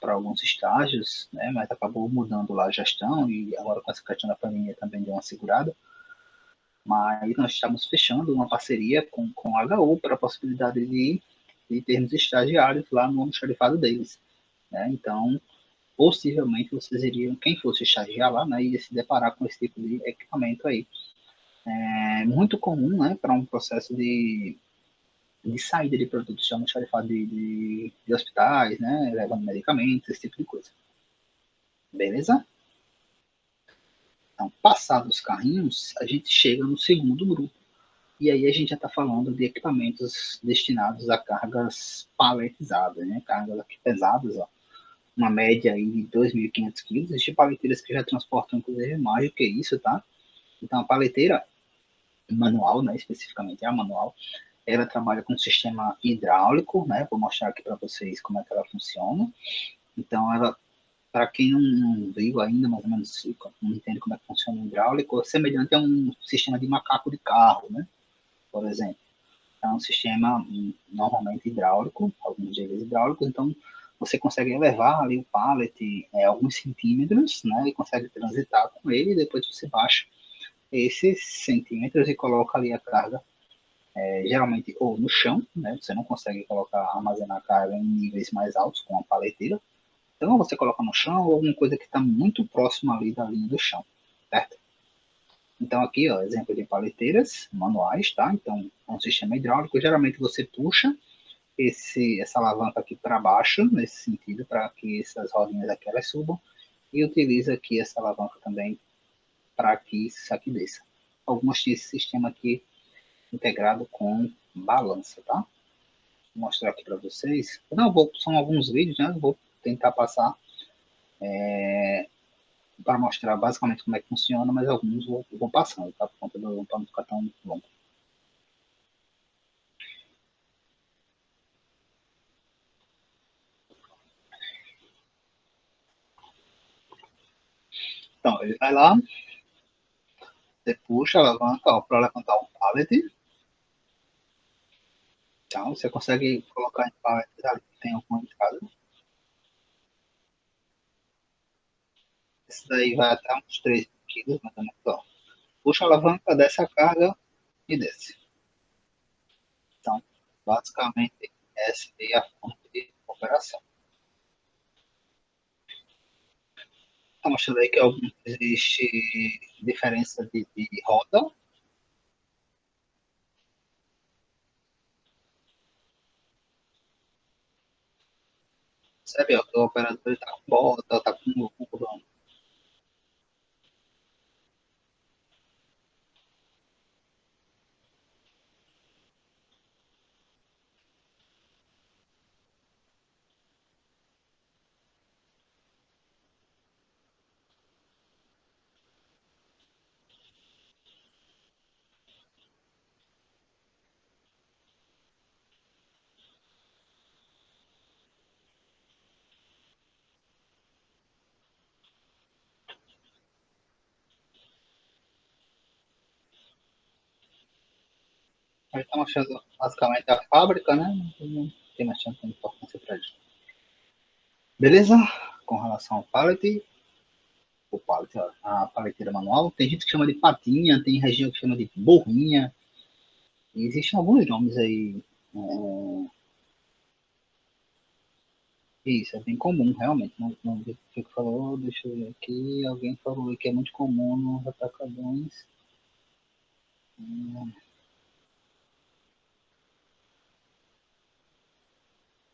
[SPEAKER 1] para alguns estágios, né, mas acabou mudando lá a gestão e agora com essa questão da pandemia também deu uma segurada. Mas nós estamos fechando uma parceria com a HU para a possibilidade de termos estagiários lá no almoxarifado deles, né? Então, possivelmente vocês iriam, quem fosse estagiar lá, né, ia se deparar com esse tipo de equipamento aí. É muito comum, né, para um processo de saída de produtos de almoxarifado de hospitais, né, levando medicamentos, esse tipo de coisa. Beleza? Então, passados os carrinhos, a gente chega no segundo grupo. E aí a gente já está falando de equipamentos destinados a cargas paletizadas, né? Cargas aqui pesadas, ó. Uma média aí de 2.500 quilos. Existem paleteiras que já transportam, inclusive, mais do que isso, tá? Então, a paleteira manual, né, especificamente a manual, ela trabalha com um sistema hidráulico, né? Vou mostrar aqui para vocês como é que ela funciona. Então, ela, para quem não viu ainda, mais ou menos, não entende como é que funciona o hidráulico, é semelhante a um sistema de macaco de carro, né? Por exemplo. É um sistema normalmente hidráulico, alguns deles hidráulicos, então você consegue elevar ali o pallet alguns centímetros, né, e consegue transitar com ele, e depois você baixa esses centímetros e coloca ali a carga, geralmente ou no chão, né, você não consegue colocar, armazenar a carga em níveis mais altos com a paleteira, então você coloca no chão ou alguma coisa que está muito próximo ali da linha do chão, certo? Então aqui, ó, exemplo de paleteiras manuais, tá? Então é um sistema hidráulico, geralmente você puxa essa alavanca aqui para baixo, nesse sentido, para que essas rodinhas aqui elas subam, e utiliza aqui essa alavanca também para que isso aqui desça. Algumas têm esse sistema aqui integrado com balança, tá? Vou mostrar aqui para vocês. Não, são alguns vídeos, né? Vou tentar passar para mostrar basicamente como é que funciona, mas alguns vou passando, tá? Por conta do para não ficar tão longo. Então, ele vai lá, você puxa a alavanca para levantar um pallet. Então, você consegue colocar em paletes ali que tem alguma entrada. Esse daí vai até uns 3 quilos, mais ou menos. Ó. Puxa a alavanca, desce a carga e desce. Então, basicamente, essa é a fonte de operação. Está mostrando aí que existe diferença de roda. Sabe, ó, o operador está com bota, está com cordão. Aí está mostrando basicamente a fábrica, né? Não tem mais tanta importância para isso. Beleza? Com relação ao pallet, o pallet, ó, a paleteira manual, tem gente que chama de patinha, tem região que chama de borrinha, e existem alguns nomes aí É, isso, é bem comum, realmente. Não vi o que falou, deixa eu ver aqui. Alguém falou que é muito comum nos atacadões.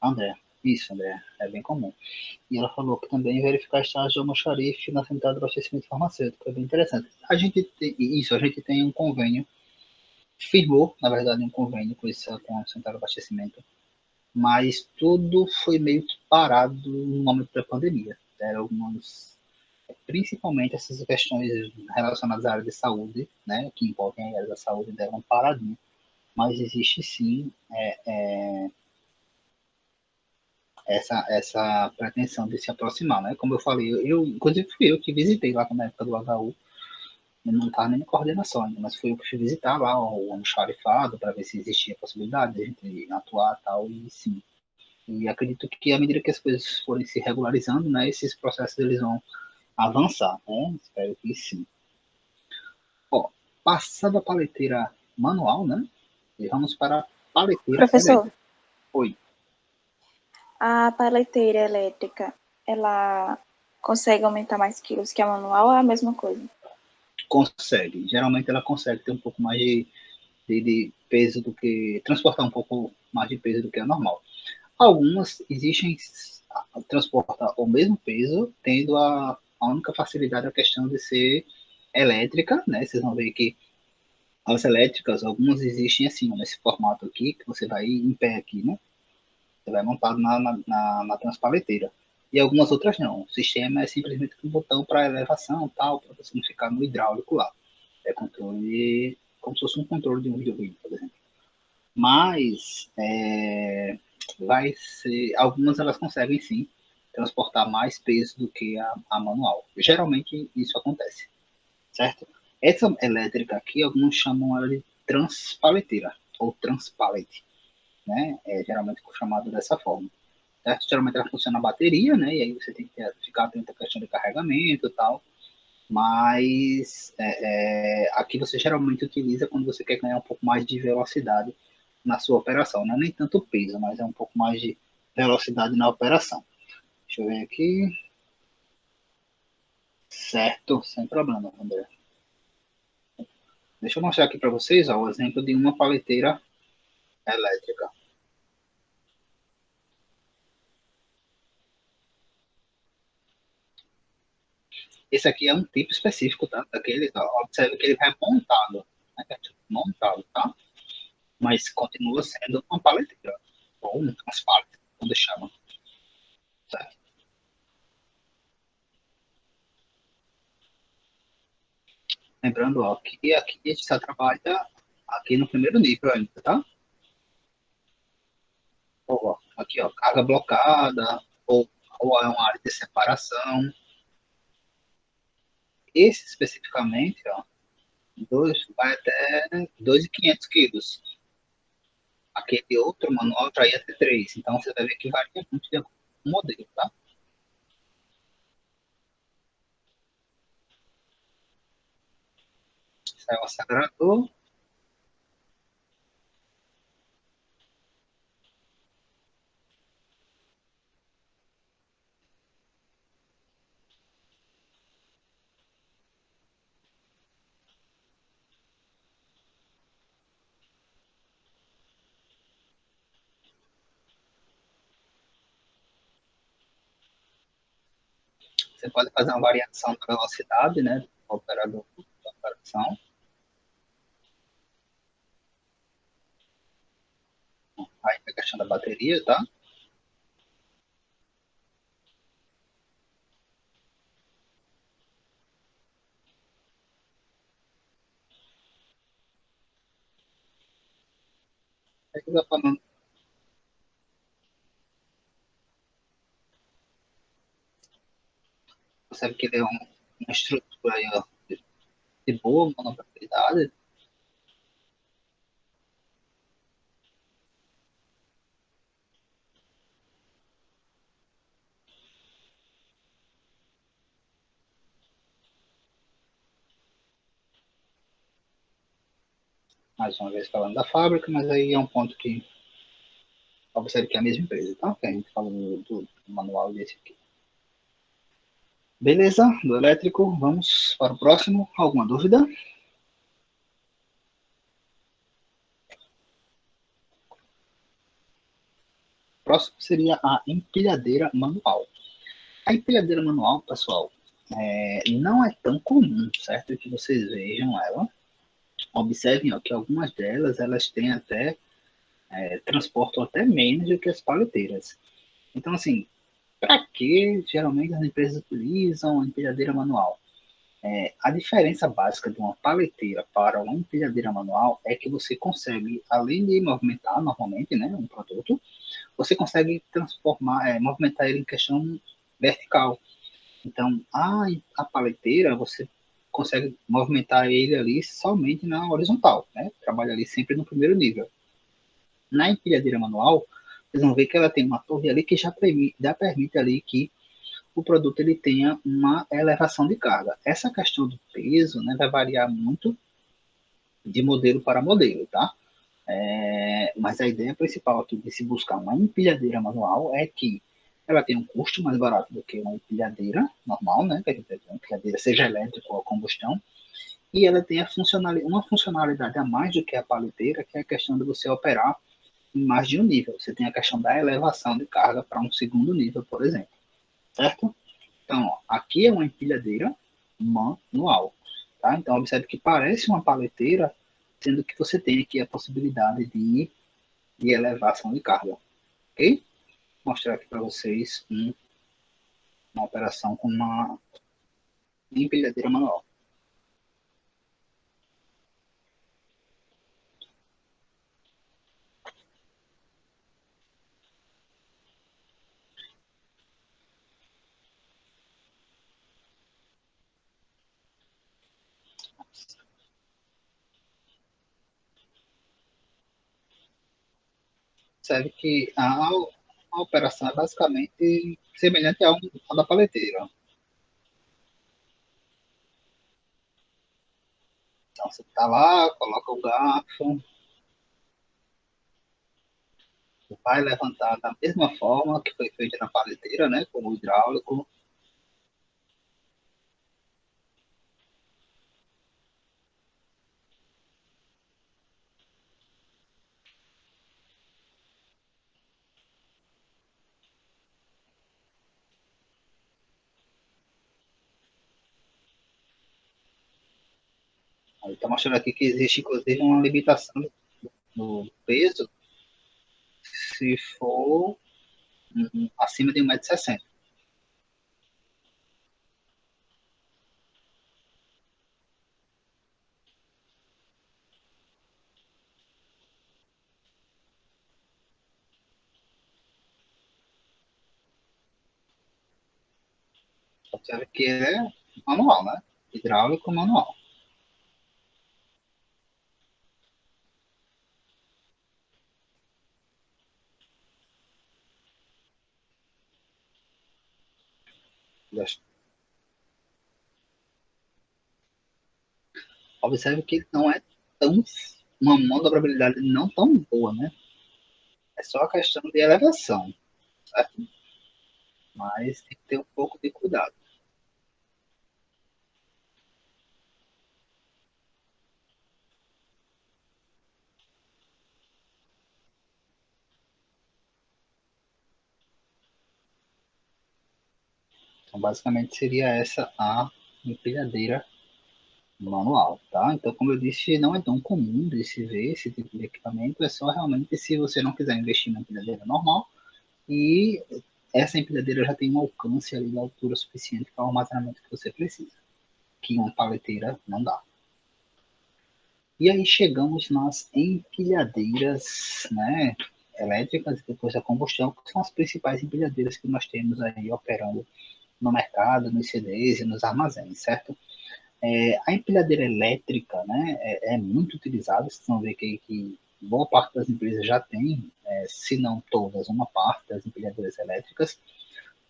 [SPEAKER 1] André, isso, André, é bem comum. E ela falou que também verificar estágio de almoxarife na central de abastecimento farmacêutico, é bem interessante. A gente tem um convênio, firmou, na verdade, um convênio com a central de abastecimento, mas tudo foi meio que parado no momento da pandemia. Eram algumas, principalmente essas questões relacionadas à área de saúde, né, que envolvem a área da saúde, deram paradinha. Mas existe sim essa pretensão de se aproximar, né? Como eu falei, inclusive fui eu que visitei lá na época do HU, eu não estava nem na coordenação ainda, mas fui eu que fui visitar lá o almoxarifado para ver se existia a possibilidade de a gente atuar e tal, e sim. E acredito que à medida que as coisas forem se regularizando, né, esses processos eles vão avançar, né? Espero que sim. Ó, passando a paleteira manual, né? E vamos para a paleteira
[SPEAKER 3] Professor,
[SPEAKER 1] elétrica. Oi.
[SPEAKER 3] a paleteira elétrica, ela consegue aumentar mais quilos que a manual ou é a mesma coisa?
[SPEAKER 1] Consegue. Geralmente ela consegue ter um pouco mais de peso do que. Transportar um pouco mais de peso do que é normal. Algumas existem, transporta o mesmo peso, tendo a única facilidade a questão de ser elétrica, né? Vocês vão ver que as elétricas, algumas existem assim, nesse formato aqui, que você vai em pé aqui, né? Você vai montado na transpaleteira. E algumas outras não. O sistema é simplesmente um botão para elevação, tal, para você não ficar no hidráulico lá. É controle, como se fosse um controle de um videogame, por exemplo. Mas vai ser, algumas elas conseguem sim transportar mais peso do que a manual. Geralmente isso acontece, certo? Essa elétrica aqui, alguns chamam ela de transpaleteira ou transpalete, né? É geralmente chamado dessa forma. Certo? Geralmente ela funciona na bateria, né? E aí você tem que ficar atento à questão de carregamento e tal. Mas aqui você geralmente utiliza quando você quer ganhar um pouco mais de velocidade na sua operação. Não é nem tanto peso, mas é um pouco mais de velocidade na operação. Deixa eu ver aqui. Certo, sem problema, André. Deixa eu mostrar aqui para vocês ó, o exemplo de uma paleteira elétrica. Esse aqui é um tipo específico, tá? Daquele, ó, observe que ele vai montado, né? Montado, tá? Mas continua sendo uma paleteira, ou um transpalete, como chama, certo? Lembrando, ó, que aqui a gente só trabalha aqui no primeiro nível ainda, tá? Ó, aqui, ó, carga blocada, ou é uma área de separação. Esse especificamente, ó, vai até 2.500 quilos. Aquele outro manual já ia até 3. Então você vai ver que varia muito de acordo com o modelo, tá? Esse é o acelerador. Você pode fazer uma variação da velocidade, né? Do operador da operação. Aí a questão da bateria, tá? Aí você vai falando, percebe que ele é uma estrutura aí, ó, de boa manobrabilidade. Mais uma vez falando da fábrica, mas aí é um ponto que Observe que é a mesma empresa, tá? Que a gente falou do manual desse aqui. Beleza, do elétrico, vamos para o próximo. Alguma dúvida? O próximo seria a empilhadeira manual. A empilhadeira manual, pessoal, não é tão comum, certo? Que vocês vejam ela. Observem ó, que algumas delas, elas têm até, transportam até menos do que as paleteiras. Então, assim, para que geralmente as empresas utilizam a empilhadeira manual? A diferença básica de uma paleteira para uma empilhadeira manual é que você consegue, além de movimentar normalmente, né, um produto, você consegue transformar, movimentar ele em questão vertical. Então, a paleteira, você consegue movimentar ele ali somente na horizontal, né? Trabalha ali sempre no primeiro nível. Na empilhadeira manual, vocês vão ver que ela tem uma torre ali que já permite ali que o produto ele tenha uma elevação de carga. Essa questão do peso, né, vai variar muito de modelo para modelo, tá? Mas a ideia principal aqui de se buscar uma empilhadeira manual é que ela tem um custo mais barato do que uma empilhadeira normal, né? Que a gente tem uma empilhadeira seja elétrica ou a combustão, e ela tem uma funcionalidade a mais do que a paleteira, que é a questão de você operar em mais de um nível. Você tem a questão da elevação de carga para um segundo nível, por exemplo, certo? Então, ó, aqui é uma empilhadeira manual, tá? Então, observe que parece uma paleteira, sendo que você tem aqui a possibilidade de elevação de carga, ok? Vou mostrar aqui para vocês uma operação com uma empilhadeira manual. Observe que a operação é basicamente semelhante à da paleteira. Então, você está lá, coloca o garfo, vai levantar da mesma forma que foi feita na paleteira, né, com o hidráulico. Aí está mostrando aqui que existe, inclusive, uma limitação no peso se for acima de 1,60 m. Observe que é manual, né? Hidráulico manual. Observe que não é tão uma manobrabilidade não tão boa, né? É só a questão de elevação, certo? Mas tem que ter um pouco de cuidado. Então, basicamente, seria essa a empilhadeira manual, tá? Então, como eu disse, não é tão comum de se ver esse tipo de equipamento, é só realmente se você não quiser investir na empilhadeira normal e essa empilhadeira já tem um alcance ali da altura suficiente para o armazenamento que você precisa, que uma paleteira não dá. E aí chegamos nas empilhadeiras, né, elétricas depois da combustão, que são as principais empilhadeiras que nós temos aí operando no mercado, nos CDs e nos armazéns, certo? A empilhadeira elétrica, né, é muito utilizada. Vocês vão ver que boa parte das empresas já tem, se não todas, uma parte das empilhadeiras elétricas.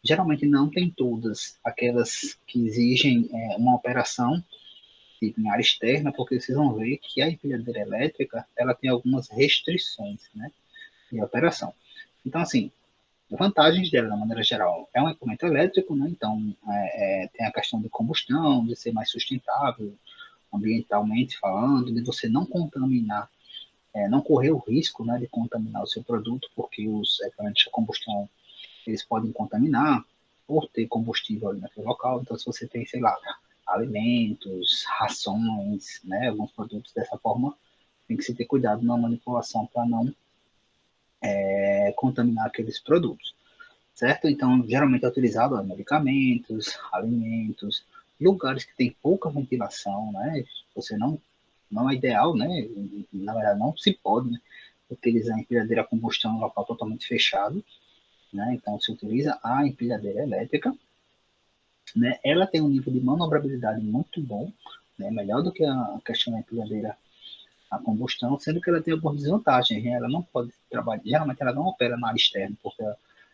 [SPEAKER 1] Geralmente não tem todas aquelas que exigem uma operação tipo, em área externa, porque vocês vão ver que a empilhadeira elétrica ela tem algumas restrições, né, de operação. Então, assim, vantagens dela, de maneira geral, é um equipamento elétrico, né? Então, tem a questão de combustão, de ser mais sustentável, ambientalmente falando, de você não contaminar, não correr o risco, né, de contaminar o seu produto, porque os equipamentos de combustão, eles podem contaminar por ter combustível ali naquele local. Então, se você tem, sei lá, alimentos, rações, né, alguns produtos dessa forma, tem que se ter cuidado na manipulação para não contaminar aqueles produtos, certo? Então, geralmente é utilizado medicamentos, alimentos, lugares que tem pouca ventilação, né? Você não é ideal, né? Na verdade, não se pode, né, utilizar a empilhadeira a combustão em um local totalmente fechado, né? Então, se utiliza a empilhadeira elétrica, né? Ela tem um nível de manobrabilidade muito bom, né? Melhor do que a questão da empilhadeira a combustão, sendo que ela tem algumas desvantagens, né? Ela não pode trabalhar, geralmente ela não opera na área externa, porque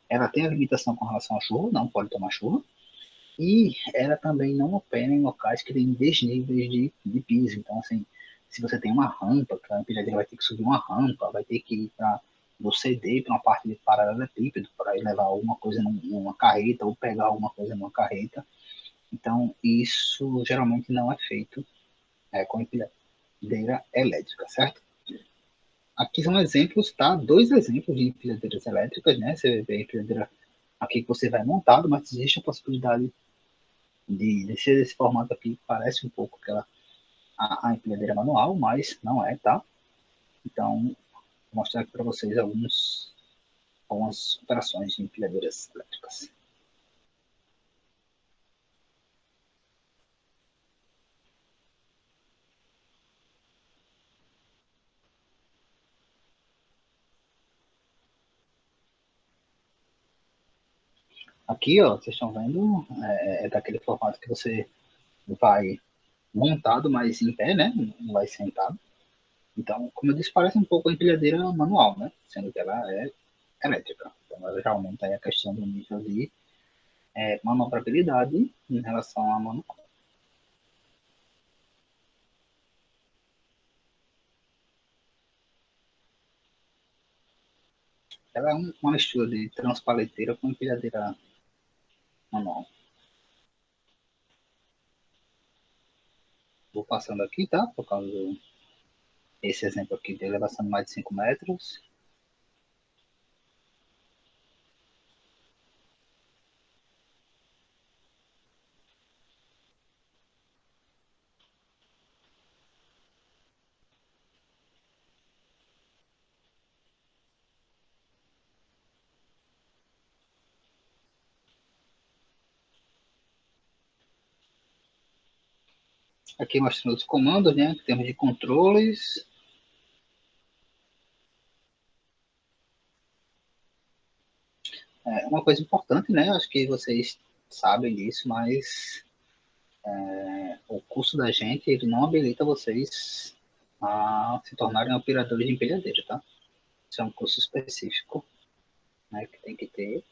[SPEAKER 1] ela tem a limitação com relação à chuva, não pode tomar chuva, e ela também não opera em locais que têm desníveis de piso. Então, assim, se você tem uma rampa, que a empilhadeira vai ter que subir uma rampa, vai ter que ir para do CD para uma parte de paralelepípedo para ir levar alguma coisa numa carreta ou pegar alguma coisa numa carreta. Então, isso geralmente não é feito com empilhadeira elétrica, certo? Aqui são exemplos, tá? Dois exemplos de empilhadeiras elétricas, né? Você vê a empilhadeira aqui que você vai montado, mas existe a possibilidade de ser desse formato aqui, que parece um pouco aquela a empilhadeira manual, mas não é, tá? Então, vou mostrar aqui para vocês algumas operações de empilhadeiras elétricas. Aqui, ó, vocês estão vendo, é daquele formato que você vai montado, mas em pé, né? Não vai sentado. Então, como eu disse, parece um pouco a empilhadeira manual, né? Sendo que ela é elétrica. Então, ela já aumenta aí a questão do nível de manobrabilidade em relação à manual. Ela é uma mistura de transpaleteira com empilhadeira manual. Vou passando aqui, tá? Por causa desse exemplo aqui de elevação de mais de 5 metros. Aqui mostrando os comandos, né? Em termos de controles. Uma coisa importante, né? Acho que vocês sabem disso, mas o curso da gente ele não habilita vocês a se tornarem operadores de empilhadeira, tá? Isso é um curso específico, né? Que tem que ter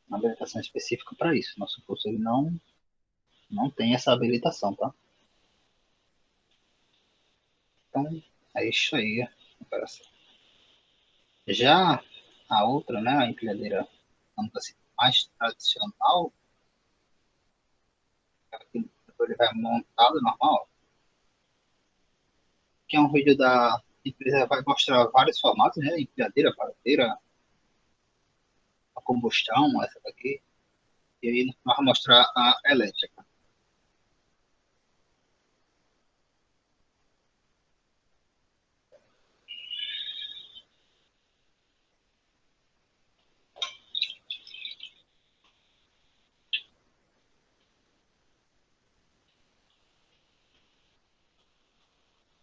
[SPEAKER 1] uma habilitação específica para isso. Nosso curso ele não tem essa habilitação, tá? Então, é isso aí. Operação. Já a outra, né, a empilhadeira assim, mais tradicional, que ele vai montado normal, que é um vídeo da empresa, vai mostrar vários formatos, né, empilhadeira, paradeira, a combustão, essa daqui, e aí vai mostrar a elétrica.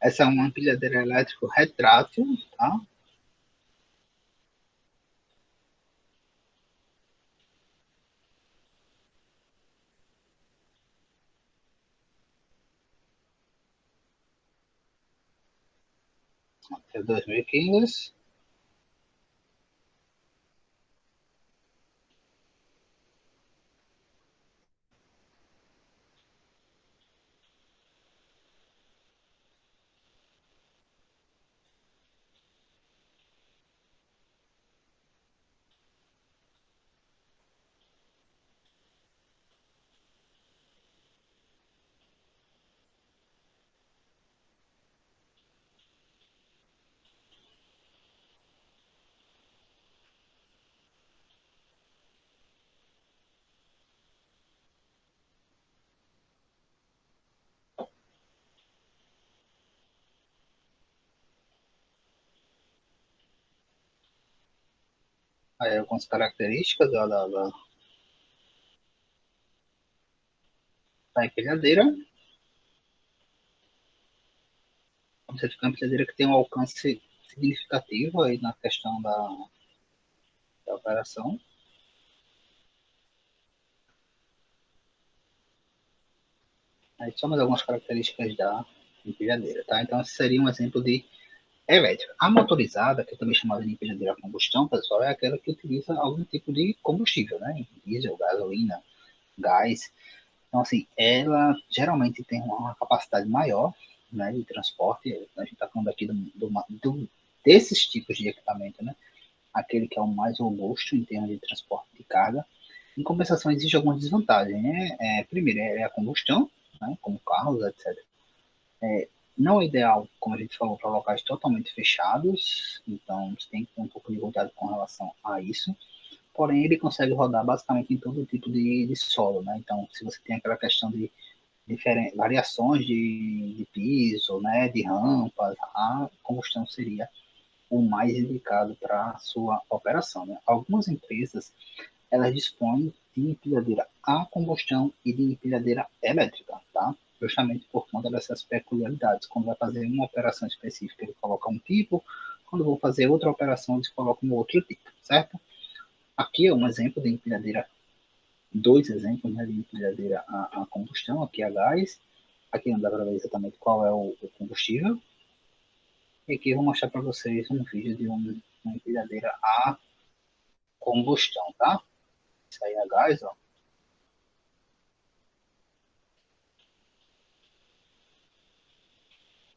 [SPEAKER 1] Essa é uma empilhadeira elétrica retrátil, tá? É 2015. Aí algumas características da empilhadeira. Você fica uma empilhadeira que tem um alcance significativo aí na questão da operação. Aí só mais algumas características da empilhadeira, tá? Então esse seria um exemplo de elétrica. A motorizada, que é também chamada de empilhadeira a combustão, pessoal, é aquela que utiliza algum tipo de combustível, né? Diesel, gasolina, gás. Então, assim, ela geralmente tem uma capacidade maior, né, de transporte. A gente está falando aqui desses tipos de equipamento, né? Aquele que é o mais robusto em termos de transporte de carga. Em compensação, existe algumas desvantagens, né? Primeiro, é a combustão, né, como carros, etc. Não é ideal, como a gente falou, para locais totalmente fechados, então você tem que ter um pouco de cuidado com relação a isso. Porém, ele consegue rodar basicamente em todo tipo de solo, né? Então, se você tem aquela questão de variações de piso, né, de rampas, a combustão seria o mais indicado para a sua operação, né? Algumas empresas, elas dispõem de empilhadeira a combustão e de empilhadeira elétrica, tá? Justamente por conta dessas peculiaridades. Quando vai fazer uma operação específica, ele coloca um tipo, quando vou fazer outra operação, eles colocam um outro tipo, certo? Aqui é um exemplo de empilhadeira, dois exemplos, né, de empilhadeira a combustão, aqui é a gás, aqui não dá para ver exatamente qual é o combustível, e aqui eu vou mostrar para vocês um vídeo de uma empilhadeira a combustão, tá? Isso aí é a gás, ó.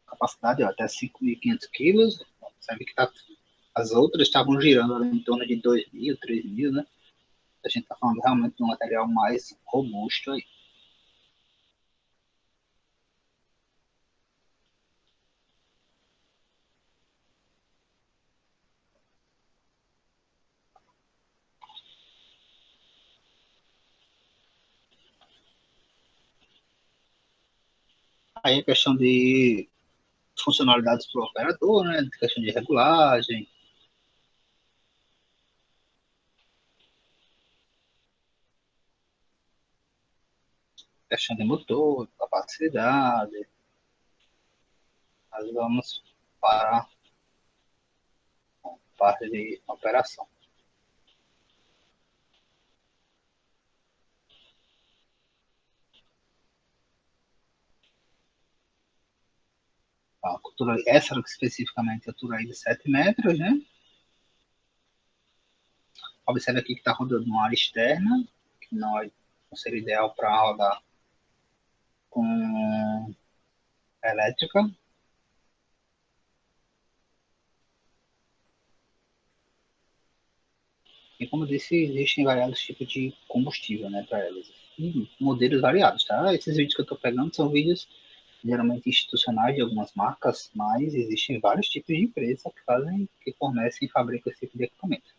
[SPEAKER 1] Capacidade ó, até 5.500 quilos. Sabe que as outras estavam girando ali em torno de 2.000, 3.000, né? A gente está falando realmente de um material mais robusto aí. Aí a questão de funcionalidades para o operador, né? Questão de regulagem, questão de motor, capacidade. Nós vamos para a parte de operação. A altura, essa especificamente a altura aí de 7 metros, né? Observe aqui que está rodando uma área externa, que não seria ideal para rodar com elétrica. E como eu disse, existem variados tipos de combustível, né, para elas. E modelos variados, tá? Esses vídeos que eu estou pegando são vídeos geralmente institucionais de algumas marcas, mas existem vários tipos de empresas que fazem, que fornecem e fabricam esse tipo de equipamento.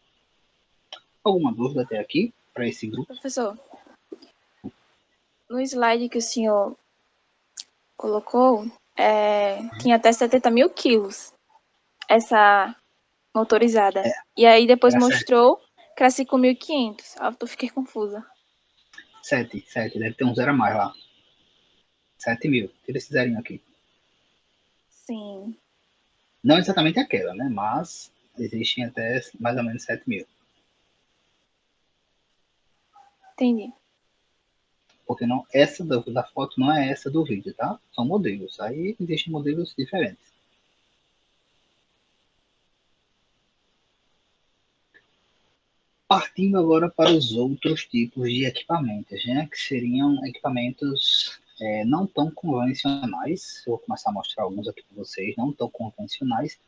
[SPEAKER 1] Alguma dúvida até aqui para esse grupo?
[SPEAKER 3] Professor, no slide que o senhor colocou, tinha até 70 mil quilos essa motorizada. E aí depois
[SPEAKER 1] Era
[SPEAKER 3] mostrou que era 5.500. Eu fiquei confusa.
[SPEAKER 1] 7, deve ter um zero a mais lá. 7.000, tira esse zerinho aqui.
[SPEAKER 3] Sim,
[SPEAKER 1] Não exatamente aquela, né? Mas existem até mais ou menos 7.000.
[SPEAKER 3] entendi.
[SPEAKER 1] Porque não, essa da foto não é essa do vídeo, tá? São modelos. Aí existem modelos diferentes. Partindo agora para os outros tipos de equipamentos, né? Que seriam equipamentos não tão convencionais. Eu vou começar a mostrar alguns aqui para vocês, não tão convencionais,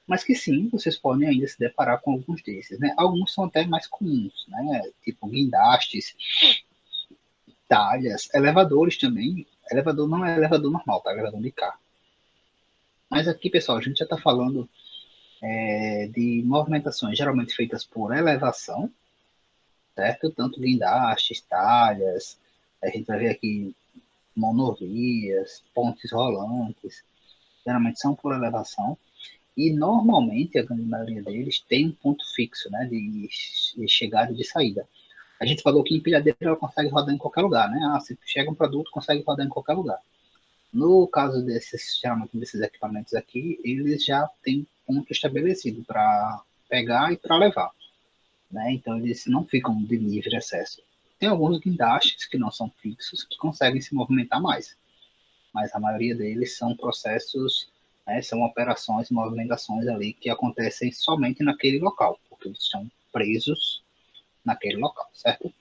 [SPEAKER 1] mas que sim, vocês podem ainda se deparar com alguns desses, né? Alguns são até mais comuns, né? Tipo guindastes, talhas, elevadores também. Elevador não é elevador normal, tá? Elevador de carro. Mas aqui, pessoal, a gente já está falando de movimentações geralmente feitas por elevação, certo? Tanto guindastes, talhas, a gente vai ver aqui monovias, pontes rolantes, geralmente são por elevação. E normalmente, a grande maioria deles tem um ponto fixo, né, de chegada e de saída. A gente falou que empilhadeira ela consegue rodar em qualquer lugar, né? Se chega um produto, consegue rodar em qualquer lugar. No caso desses, geralmente desses equipamentos aqui, eles já têm ponto estabelecido para pegar e para levar, né? Então eles não ficam de livre acesso. Tem alguns guindastes que não são fixos, que conseguem se movimentar mais, mas a maioria deles são processos, né, são operações, movimentações ali que acontecem somente naquele local, porque eles estão presos naquele local, certo?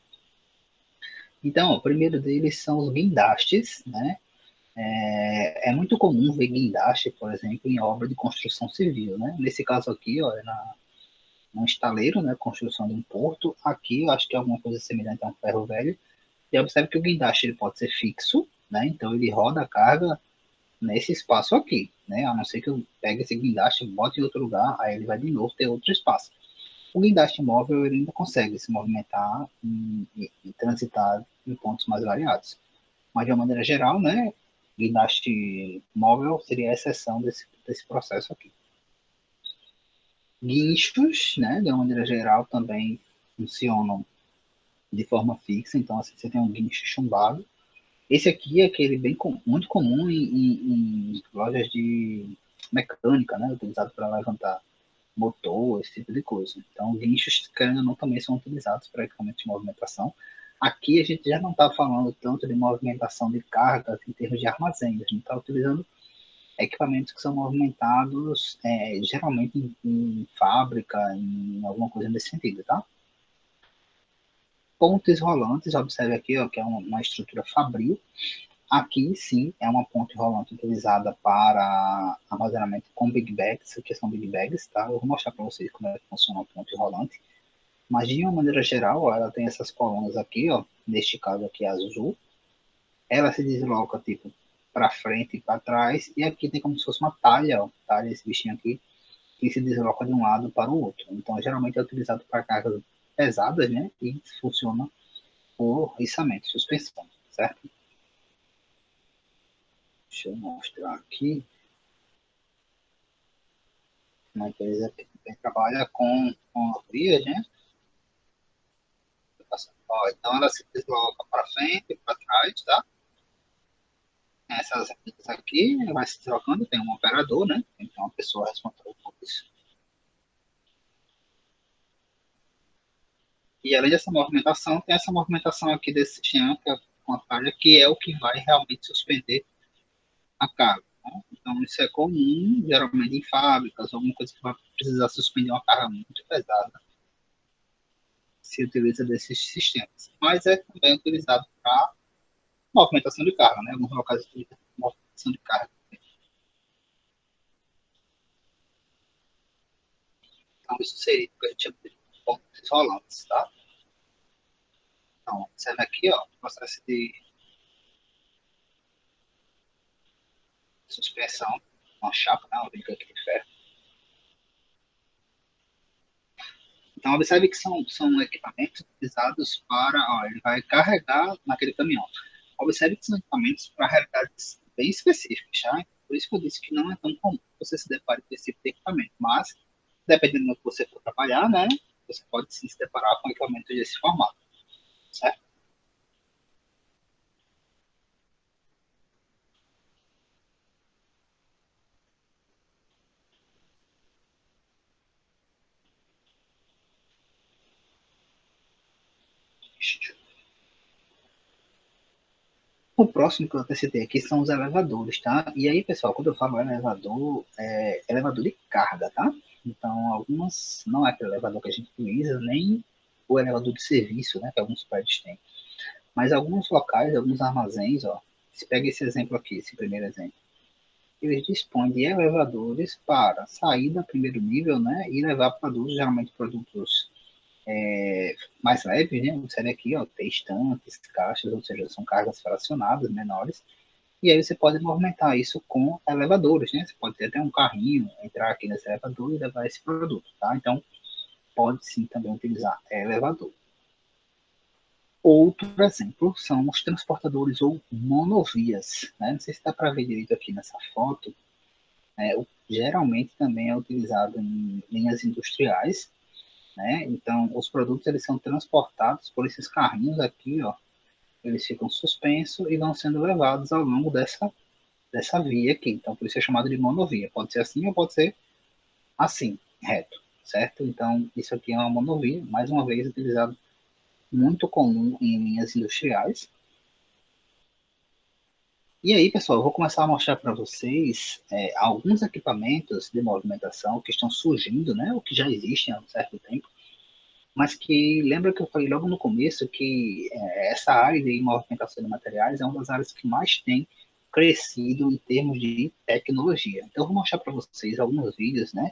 [SPEAKER 1] Então, o primeiro deles são os guindastes, né? É muito comum ver guindaste, por exemplo, em obra de construção civil, né? Nesse caso aqui, ó, num estaleiro, né? Construção de um porto. Aqui, eu acho que é alguma coisa semelhante a um ferro velho. E observe que o guindaste ele pode ser fixo, né? Então, ele roda a carga nesse espaço aqui, né? A não ser que eu pegue esse guindaste, bote em outro lugar, aí ele vai de novo ter outro espaço. O guindaste móvel ele ainda consegue se movimentar e transitar em pontos mais variados. Mas, de uma maneira geral, né, guindaste móvel seria a exceção desse processo aqui. Guinchos, né, de uma maneira geral, também funcionam de forma fixa. Então, assim, você tem um guincho chumbado. Esse aqui é aquele muito comum em lojas de mecânica, né, utilizado para levantar motor, esse tipo de coisa. Então, guinchos, querendo ou não, também são utilizados para equipamentos de movimentação. Aqui a gente já não está falando tanto de movimentação de cargas em termos de armazém, a gente está utilizando equipamentos que são movimentados geralmente em fábrica, em alguma coisa nesse sentido, tá? Pontes rolantes, observe aqui, ó, que é uma estrutura fabril. Aqui, sim, é uma ponte rolante utilizada para armazenamento com big bags, que são big bags, tá? Eu vou mostrar para vocês como é que funciona a ponte rolante. Mas, de uma maneira geral, ó, ela tem essas colunas aqui, ó, neste caso aqui azul. Ela se desloca, tipo, para frente e para trás. E aqui tem como se fosse uma talha, ó, talha, esse bichinho aqui, que se desloca de um lado para o outro. Então, geralmente é utilizado para cargas pesadas, né? E funciona por içamento, suspensão, certo? Deixa eu mostrar aqui uma empresa que trabalha com vias, né? Ó, então ela se desloca para frente e para trás, tá? Essas vias aqui vai se deslocando, tem um operador, né? Então uma pessoa responsável por isso. E além dessa movimentação, tem essa movimentação aqui desse sistema, que é uma falha, que é o que vai realmente suspender a carga. Né? Então isso é comum, geralmente em fábricas, alguma coisa que vai precisar suspender uma carga muito pesada, se utiliza desses sistemas. Mas é também utilizado para movimentação de carga, né? Alguns locais utilizam movimentação de carga. Então, isso seria o que a gente chama de pontos rolantes, tá? Então, observe aqui, ó, o processo de suspensão, uma chapa, né? Uma viga aqui de ferro. Então, observe que são equipamentos utilizados para, ó, ele vai carregar naquele caminhão. Observe que são equipamentos para realidades bem específicas, tá? Por isso que eu disse que não é tão comum você se depare com esse tipo de equipamento, mas, dependendo do que você for trabalhar, né, você pode sim se deparar com equipamentos desse formato, certo? O próximo que eu até citei aqui são os elevadores, tá? E aí, pessoal, quando eu falo elevador, é elevador de carga, tá? Então, algumas, não é aquele elevador que a gente utiliza, nem o elevador de serviço, né, que alguns prédios têm. Mas alguns locais, alguns armazéns, ó, se pega esse exemplo aqui, esse primeiro exemplo, eles dispõem de elevadores para sair do primeiro nível, né, e levar produtos, geralmente produtos mais leves, né, seria aqui, ó, ter estantes, caixas, ou seja, são cargas fracionadas, menores, e aí você pode movimentar isso com elevadores, né, você pode ter até um carrinho, entrar aqui nesse elevador e levar esse produto, tá, então pode sim também utilizar elevador. Outro exemplo são os transportadores ou monovias. Né? Não sei se dá para ver direito aqui nessa foto, geralmente também é utilizado em linhas industriais, né? Então, os produtos eles são transportados por esses carrinhos aqui, ó, eles ficam suspensos e vão sendo levados ao longo dessa via aqui. Então, por isso é chamado de monovia. Pode ser assim ou pode ser assim, reto, certo? Então, isso aqui é uma monovia, mais uma vez utilizado muito comum em linhas industriais. E aí, pessoal, eu vou começar a mostrar para vocês alguns equipamentos de movimentação que estão surgindo, né, ou que já existem há um certo tempo, mas que lembra que eu falei logo no começo que essa área de movimentação de materiais é uma das áreas que mais tem crescido em termos de tecnologia. Então, eu vou mostrar para vocês alguns vídeos, né,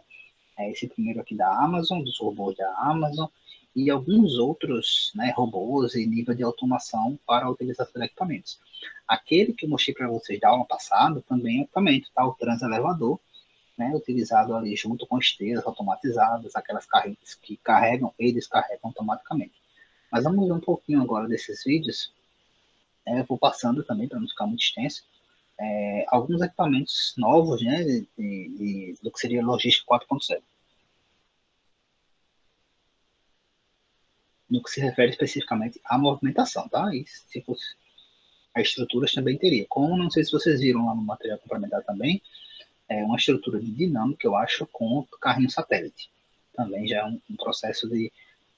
[SPEAKER 1] esse primeiro aqui da Amazon, dos robôs da Amazon, e alguns outros, né, robôs e nível de automação para a utilização de equipamentos. Aquele que eu mostrei para vocês da aula passada também é equipamento, tá? O transelevador, né, utilizado ali junto com esteiras automatizadas, aquelas carretas que carregam e descarregam automaticamente. Mas vamos ver um pouquinho agora desses vídeos. Eu vou passando também para não ficar muito extenso. Alguns equipamentos novos, né, do que seria logística 4.0. No que se refere especificamente à movimentação, tá? E se fosse a estruturas também teria. Como não sei se vocês viram lá no material complementar também, é uma estrutura de dinâmica, eu acho, com carrinho satélite. Também já é um processo de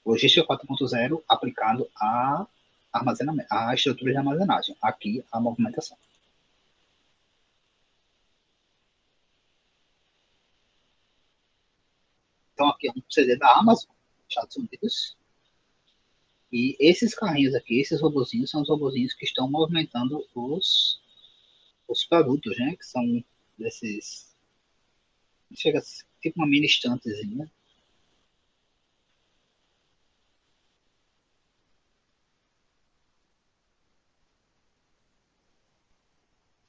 [SPEAKER 1] logística 4.0 aplicado a armazenamento, a estrutura de armazenagem, aqui a movimentação. Então aqui é um CD da Amazon, Estados Unidos, e esses carrinhos aqui, esses robozinhos, são os robozinhos que estão movimentando os produtos, né? Que são desses. Chega a ser tipo uma mini estantezinha.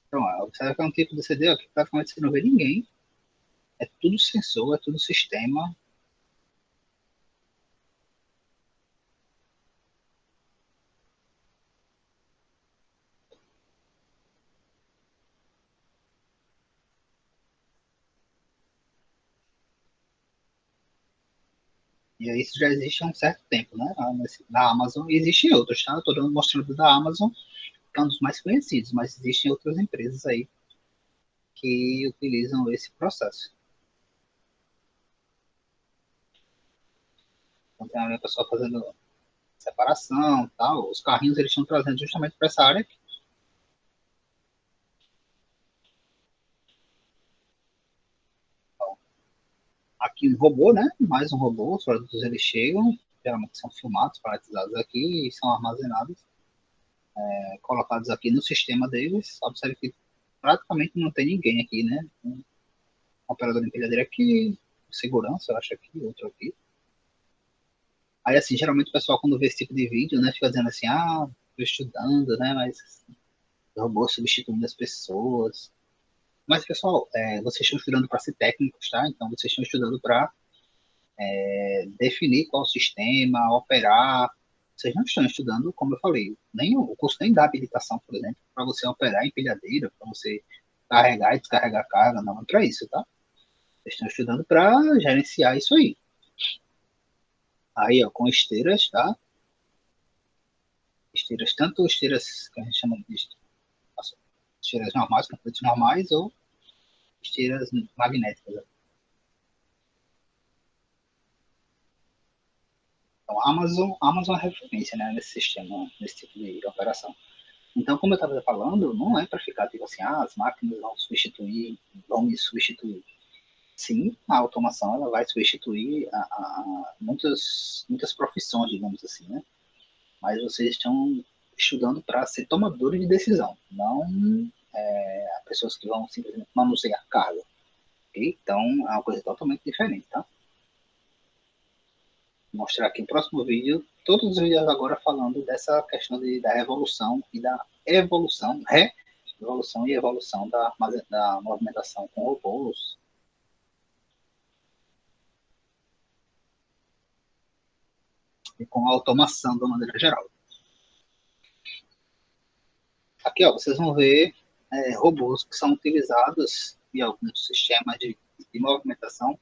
[SPEAKER 1] Então, observa que é um tipo de CD ó, que praticamente você não vê ninguém. É tudo sensor, é tudo sistema. E aí isso já existe há um certo tempo, né? Na Amazon e existem outros, tá? Eu estou mostrando da Amazon, que é um dos mais conhecidos, mas existem outras empresas aí que utilizam esse processo. Então tem ali a pessoa fazendo separação, tal. Os carrinhos eles estão trazendo justamente para essa área aqui. Então, aqui um robô, né? Mais um robô, os produtos eles chegam, geralmente são filmados, paletizados aqui e são armazenados, colocados aqui no sistema deles. Observe que praticamente não tem ninguém aqui, né? Um operador de empilhadeira aqui, segurança, eu acho aqui, outro aqui. Aí, assim, geralmente o pessoal, quando vê esse tipo de vídeo, né, fica dizendo assim, tô estudando, né, mas robô substituindo as pessoas. Mas, pessoal, vocês estão estudando para ser técnicos, tá? Então, vocês estão estudando para definir qual sistema, operar. Vocês não estão estudando, como eu falei, nem o curso nem dá habilitação, por exemplo, para você operar empilhadeira, para você carregar e descarregar carga, não é para isso, tá? Vocês estão estudando para gerenciar isso aí. Aí, ó, com esteiras, tá? Esteiras, tanto esteiras que a gente chama de esteiras normais, componentes normais, ou esteiras magnéticas. Então, a Amazon é referência, né, nesse sistema, nesse tipo de operação. Então, como eu estava falando, não é para ficar tipo assim, as máquinas vão me substituir. Sim, a automação ela vai substituir muitas profissões, digamos assim, né? Mas vocês estão estudando para ser tomadores de decisão, não pessoas que vão simplesmente manusear carga. Okay? Então, é uma coisa totalmente diferente, tá? Vou mostrar aqui no próximo vídeo, todos os vídeos agora falando dessa questão da revolução e da evolução, revolução e evolução da movimentação com robôs. E com a automação de uma maneira geral. Aqui, ó, vocês vão ver robôs que são utilizados e alguns sistemas de movimentação,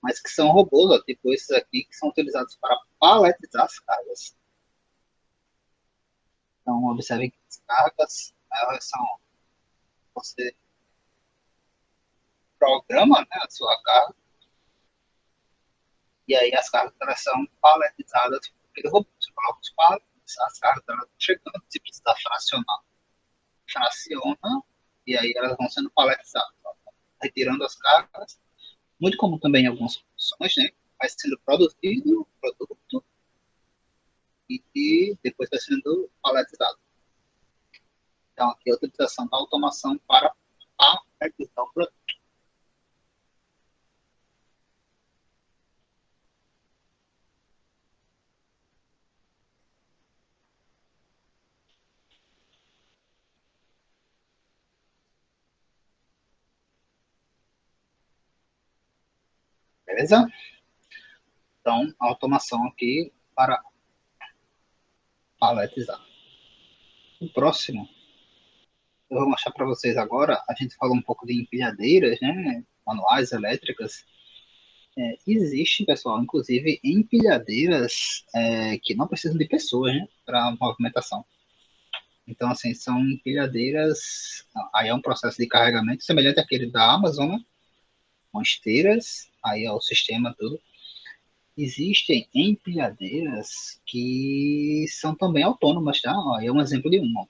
[SPEAKER 1] mas que são robôs, ó, tipo esses aqui, que são utilizados para paletizar as cargas. Então, observe que as cargas, elas são, você programa, né, a sua carga, e aí as cargas elas são paletizadas pelo robô. Você coloca os paletes, as cargas elas vão chegando, se precisar fracionar, fraciona, e aí elas vão sendo paletizadas, ó, retirando as cargas. Muito comum também em algumas funções, né? Vai sendo produzido o produto e depois vai sendo paletizado. Então, aqui é a utilização da automação para paletizar o produto. Beleza? Então, a automação aqui para paletizar. O próximo, eu vou mostrar para vocês agora. A gente falou um pouco de empilhadeiras, né? Manuais, elétricas. Existe, pessoal, inclusive empilhadeiras que não precisam de pessoas, né? Para movimentação. Então, assim, são empilhadeiras. Aí é um processo de carregamento semelhante àquele da Amazon, né? Com esteiras, aí é o sistema todo. Existem empilhadeiras que são também autônomas, tá? Ó, aí é um exemplo de uma.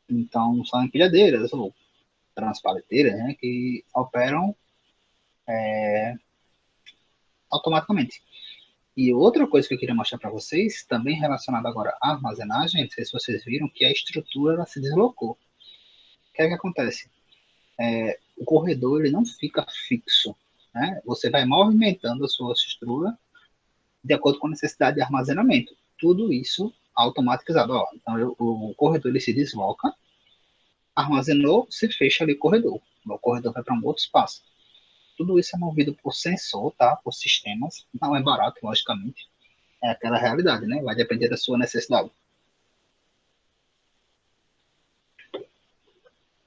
[SPEAKER 1] Então, são empilhadeiras ou transpaleteiras, né? Que operam automaticamente. E outra coisa que eu queria mostrar para vocês, também relacionada agora à armazenagem, não sei se vocês viram, que a estrutura ela se deslocou. O que é que acontece? O corredor ele não fica fixo, né? Você vai movimentando a sua estrutura de acordo com a necessidade de armazenamento. Tudo isso automatizado. Ó. Então, o corredor ele se desloca, armazenou, se fecha ali o corredor. O corredor vai para um outro espaço. Tudo isso é movido por sensor, tá? Por sistemas. Não é barato, logicamente. É aquela realidade, né? Vai depender da sua necessidade.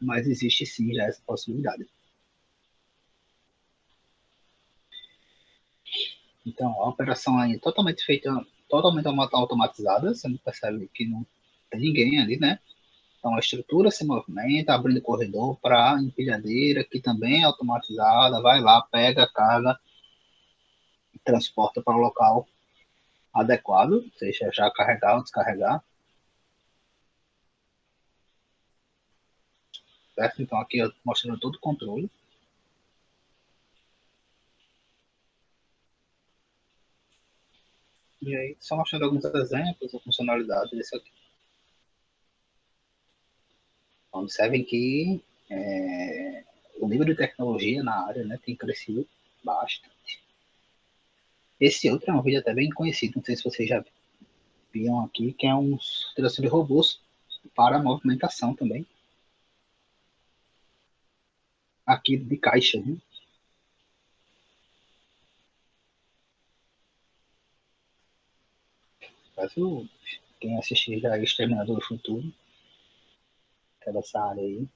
[SPEAKER 1] Mas existe sim já essa possibilidade. Então, a operação aí é totalmente feita, totalmente automatizada. Você não percebe que não tem ninguém ali, né? Então, a estrutura se movimenta, abrindo corredor para a empilhadeira, que também é automatizada, vai lá, pega a carga e transporta para o local adequado, seja já carregar ou descarregar. Certo? Então, aqui eu mostrando todo o controle. E aí, só mostrando alguns exemplos ou funcionalidades disso aqui. Observem que o nível de tecnologia na área, né, tem crescido bastante. Esse outro é um vídeo até bem conhecido, não sei se vocês já viram aqui, que é um utilização de robôs para movimentação também. Aqui de caixa, né? Caso quem assistir já Exterminador do Futuro, que é dessa área aí,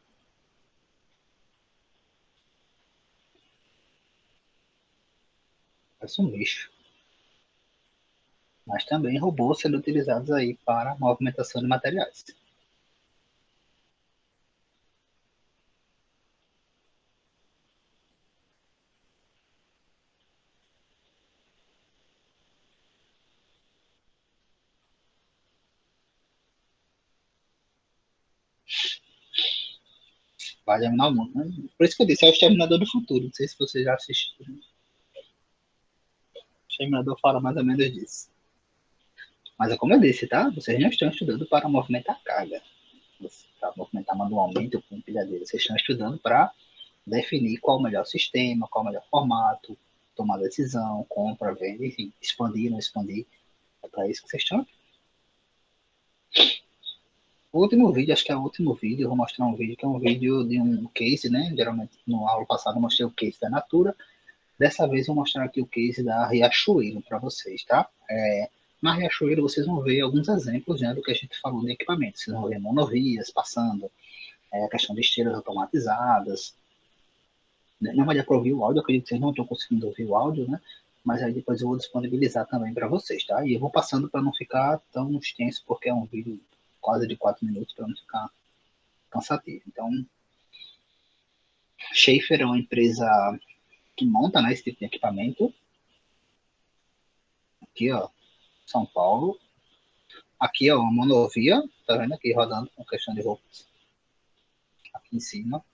[SPEAKER 1] parece um lixo. Mas também robôs sendo utilizados aí para movimentação de materiais. Vai dominar o mundo, né? Por isso que eu disse, é o Exterminador do Futuro. Não sei se vocês já assistiram. O Exterminador fala mais ou menos disso. Mas é como eu disse, tá? Vocês não estão estudando para movimentar carga. Para movimentar manualmente ou com empilhadeira. Vocês estão estudando para definir qual o melhor sistema, qual o melhor formato, tomar decisão, compra, venda, enfim, expandir, não expandir. É para isso que vocês estão aqui. O último vídeo, acho que é o último vídeo, eu vou mostrar um vídeo que é um vídeo de um case, né? Geralmente, no aula passada eu mostrei o case da Natura. Dessa vez eu vou mostrar aqui o case da Riachuelo para vocês, tá? Na Riachuelo vocês vão ver alguns exemplos, né, do que a gente falou de equipamento. Vocês vão ver monovias passando, a questão de esteiras automatizadas. Não vai dar para ouvir o áudio, eu acredito que vocês não estão conseguindo ouvir o áudio, né? Mas aí depois eu vou disponibilizar também para vocês, tá? E eu vou passando para não ficar tão extenso, porque é um vídeo quase de 4 minutos, para não ficar cansativo. Então, Schaefer é uma empresa que monta, né, esse tipo de equipamento. Aqui, ó, São Paulo. Aqui, ó, uma monovia, tá vendo aqui rodando com questão de roupas. Aqui em cima.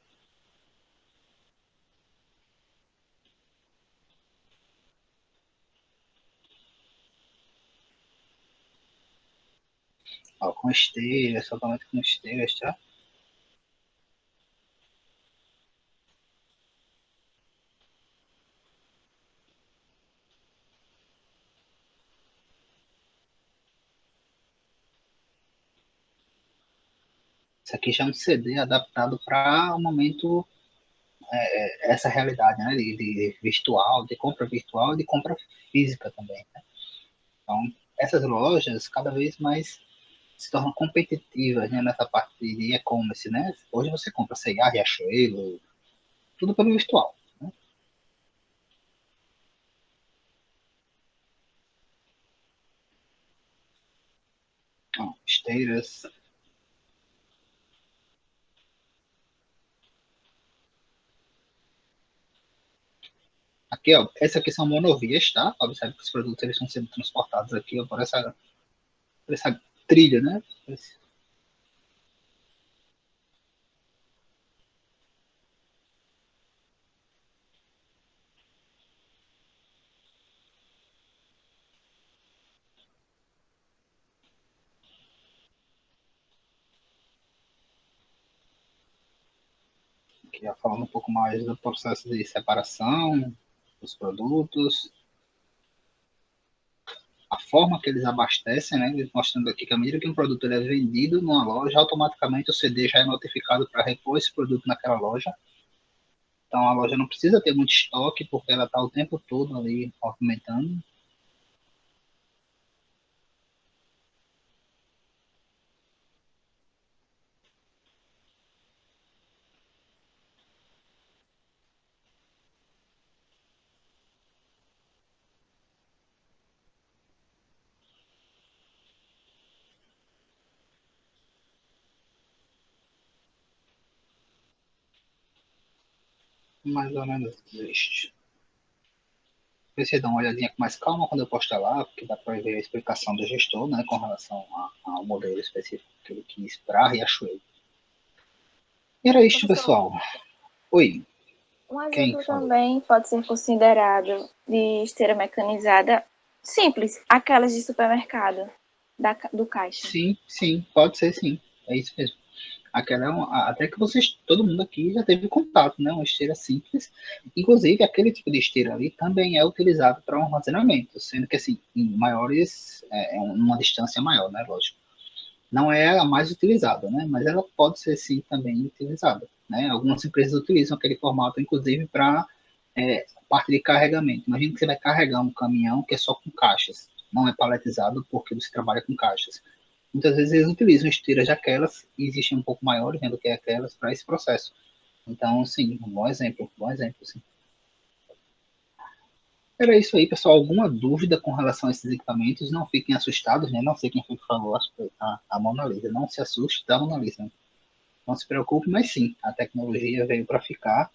[SPEAKER 1] Ó, com esteiras, totalmente com esteiras, tá? Isso aqui já é um CD adaptado para o momento, essa realidade, né? De virtual, de compra virtual e de compra física também, né? Então, essas lojas cada vez mais se tornam competitivas, né, nessa parte de e-commerce, né? Hoje você compra C&A, Riachuelo, tudo pelo virtual, né? Ó, esteiras. Aqui, ó, essa aqui são monovias, tá? Observe que os produtos eles estão sendo transportados aqui, ó, por essa trilha, né? Aqui, ó, falando um pouco mais do processo de separação dos produtos, a forma que eles abastecem, né? Mostrando aqui que à medida que um produto ele é vendido numa loja, automaticamente o CD já é notificado para repor esse produto naquela loja. Então a loja não precisa ter muito estoque, porque ela está o tempo todo ali movimentando. Mais ou menos isso. Você dá uma olhadinha com mais calma quando eu postar lá, porque dá para ver a explicação do gestor, né, com relação ao modelo específico que ele quis para Riachuelo. E era isso,
[SPEAKER 3] Professor,
[SPEAKER 1] pessoal. Oi,
[SPEAKER 3] um
[SPEAKER 1] quem
[SPEAKER 3] exemplo
[SPEAKER 1] falou?
[SPEAKER 3] também pode ser considerado de esteira mecanizada simples, aquelas de supermercado, do caixa.
[SPEAKER 1] Sim, sim, pode ser sim. É isso mesmo. Aquela até que vocês, todo mundo aqui já teve contato, né? Uma esteira simples. Inclusive, aquele tipo de esteira ali também é utilizado para um armazenamento, sendo que assim, em maiores, uma distância maior, né? Lógico. Não é a mais utilizada, né? Mas ela pode ser sim também utilizada, né? Algumas empresas utilizam aquele formato, inclusive, para parte de carregamento. Imagina que você vai carregar um caminhão que é só com caixas, não é paletizado porque você trabalha com caixas. Muitas vezes eles utilizam esteiras daquelas e existem um pouco maiores, né, do que aquelas para esse processo. Então, sim, um bom exemplo, sim. Era isso aí, pessoal. Alguma dúvida com relação a esses equipamentos? Não fiquem assustados, né? Não sei quem foi que falou, acho que foi a Mona Lisa. Não se assuste da Mona Lisa. Não se preocupe, mas sim, a tecnologia veio para ficar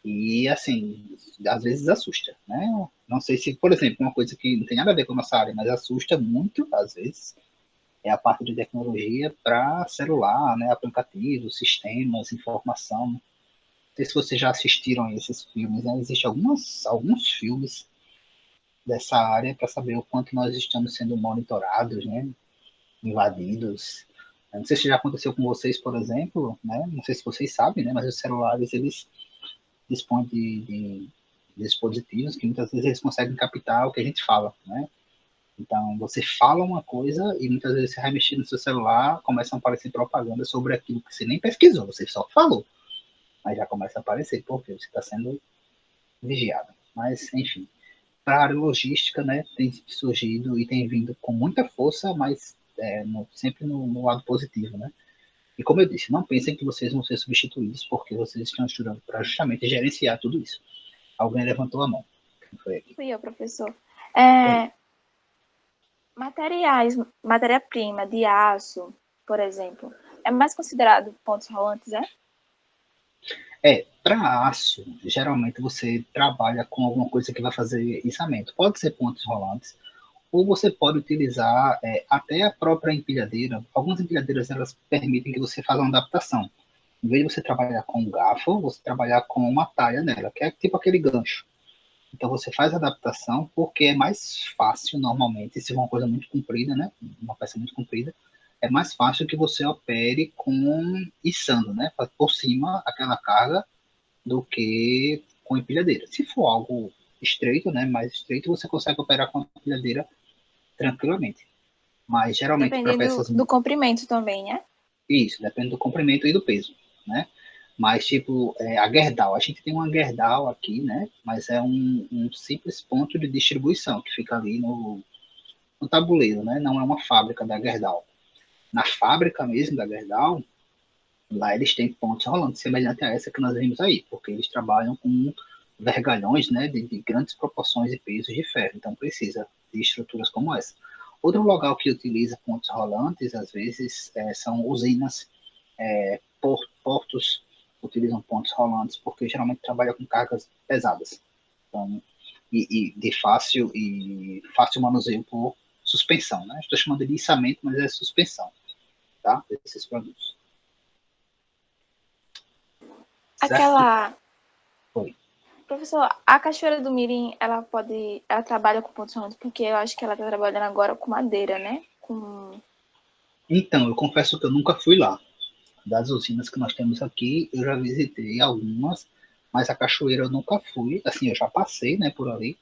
[SPEAKER 1] e, assim, às vezes assusta, né? Não sei se, por exemplo, uma coisa que não tem nada a ver com a nossa área, mas assusta muito, às vezes, é a parte de tecnologia para celular, né? Aplicativos, sistemas, informação. Não sei se vocês já assistiram a esses filmes, né? Existem alguns filmes dessa área para saber o quanto nós estamos sendo monitorados, né? Invadidos. Eu não sei se já aconteceu com vocês, por exemplo, né? Não sei se vocês sabem, né? Mas os celulares eles dispõem de dispositivos que muitas vezes eles conseguem captar o que a gente fala, né? Então, você fala uma coisa e muitas vezes você vai mexer no seu celular, começam a aparecer propaganda sobre aquilo que você nem pesquisou, você só falou. Mas já começa a aparecer, porque você está sendo vigiado. Mas, enfim, para a área logística, né, tem surgido e tem vindo com muita força, mas sempre no lado positivo, né? E como eu disse, não pensem que vocês vão ser substituídos, porque vocês estão estudando para justamente gerenciar tudo isso. Alguém levantou a mão. Quem foi aqui?
[SPEAKER 3] Fui eu, professor.
[SPEAKER 1] Foi.
[SPEAKER 3] Materiais, matéria-prima de aço, por exemplo, é mais considerado pontos rolantes,
[SPEAKER 1] Para aço, geralmente você trabalha com alguma coisa que vai fazer içamento. Pode ser pontos rolantes, ou você pode utilizar até a própria empilhadeira. Algumas empilhadeiras elas permitem que você faça uma adaptação. Em vez de você trabalhar com um garfo, você trabalhar com uma talha nela, que é tipo aquele gancho. Então você faz a adaptação porque é mais fácil normalmente, se for uma coisa muito comprida, né? Uma peça muito comprida, é mais fácil que você opere com içando, né? Por cima aquela carga do que com empilhadeira. Se for algo estreito, né? Mais estreito, você consegue operar com a empilhadeira tranquilamente. Mas geralmente para
[SPEAKER 3] dependendo
[SPEAKER 1] peças
[SPEAKER 3] do comprimento também, né?
[SPEAKER 1] isso, depende do comprimento e do peso, né? Mas, tipo, a Gerdau, a gente tem uma Gerdau aqui, né? Mas é um simples ponto de distribuição que fica ali no tabuleiro, né? Não é uma fábrica da Gerdau. Na fábrica mesmo da Gerdau, lá eles têm pontes rolantes semelhante a essa que nós vimos aí, porque eles trabalham com vergalhões, né? De grandes proporções e pesos de ferro, então precisa de estruturas como essa. Outro local que utiliza pontes rolantes, às vezes, são usinas, portos utilizam pontos rolantes, porque geralmente trabalha com cargas pesadas. Então, e de fácil manuseio por suspensão, né? Estou chamando de içamento, mas é suspensão, tá? Desses produtos. Certo?
[SPEAKER 3] Aquela.
[SPEAKER 1] Foi.
[SPEAKER 3] Professor, a Cachoeira do Mirim, ela trabalha com pontos rolantes, porque eu acho que ela está trabalhando agora com madeira, né?
[SPEAKER 1] Então, eu confesso que eu nunca fui lá. Das usinas que nós temos aqui, eu já visitei algumas, mas a cachoeira eu nunca fui. Assim, eu já passei, né, por ali,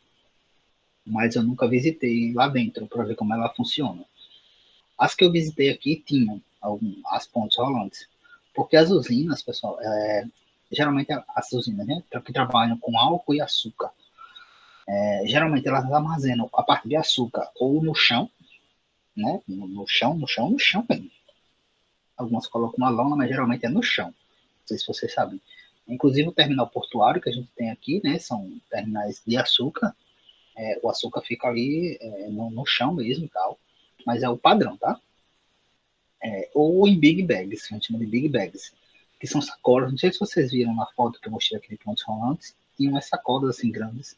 [SPEAKER 1] mas eu nunca visitei lá dentro para ver como ela funciona. As que eu visitei aqui tinham as pontes rolantes, porque as usinas, pessoal, geralmente as usinas, né, que trabalham com álcool e açúcar, geralmente elas armazenam a parte de açúcar ou no chão, né, no chão mesmo. Algumas colocam uma lona, mas geralmente é no chão. Não sei se vocês sabem. Inclusive o terminal portuário que a gente tem aqui, né, são terminais de açúcar. O açúcar fica ali no chão mesmo e tal, mas é o padrão, tá? Ou em big bags, que a gente chama de big bags, que são sacolas. Não sei se vocês viram na foto que eu mostrei aqui de pontos rolantes, tinham umas sacolas assim grandes,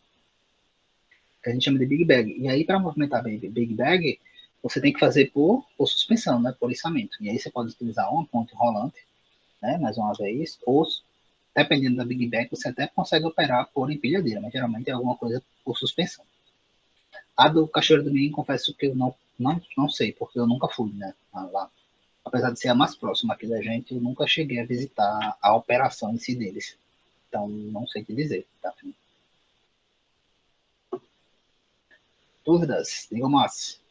[SPEAKER 1] que a gente chama de big bag. E aí, para movimentar big bag, você tem que fazer por suspensão, né, por içamento. E aí você pode utilizar uma ponte rolante, né, mais uma vez, ou dependendo da big bag, você até consegue operar por empilhadeira, mas geralmente é alguma coisa por suspensão. A do Cachoeiro do Mirim, confesso que eu não sei, porque eu nunca fui, né, lá. Apesar de ser a mais próxima aqui da gente, eu nunca cheguei a visitar a operação em si deles. Então, não sei o que dizer. Tá? Dúvidas? Diga mais.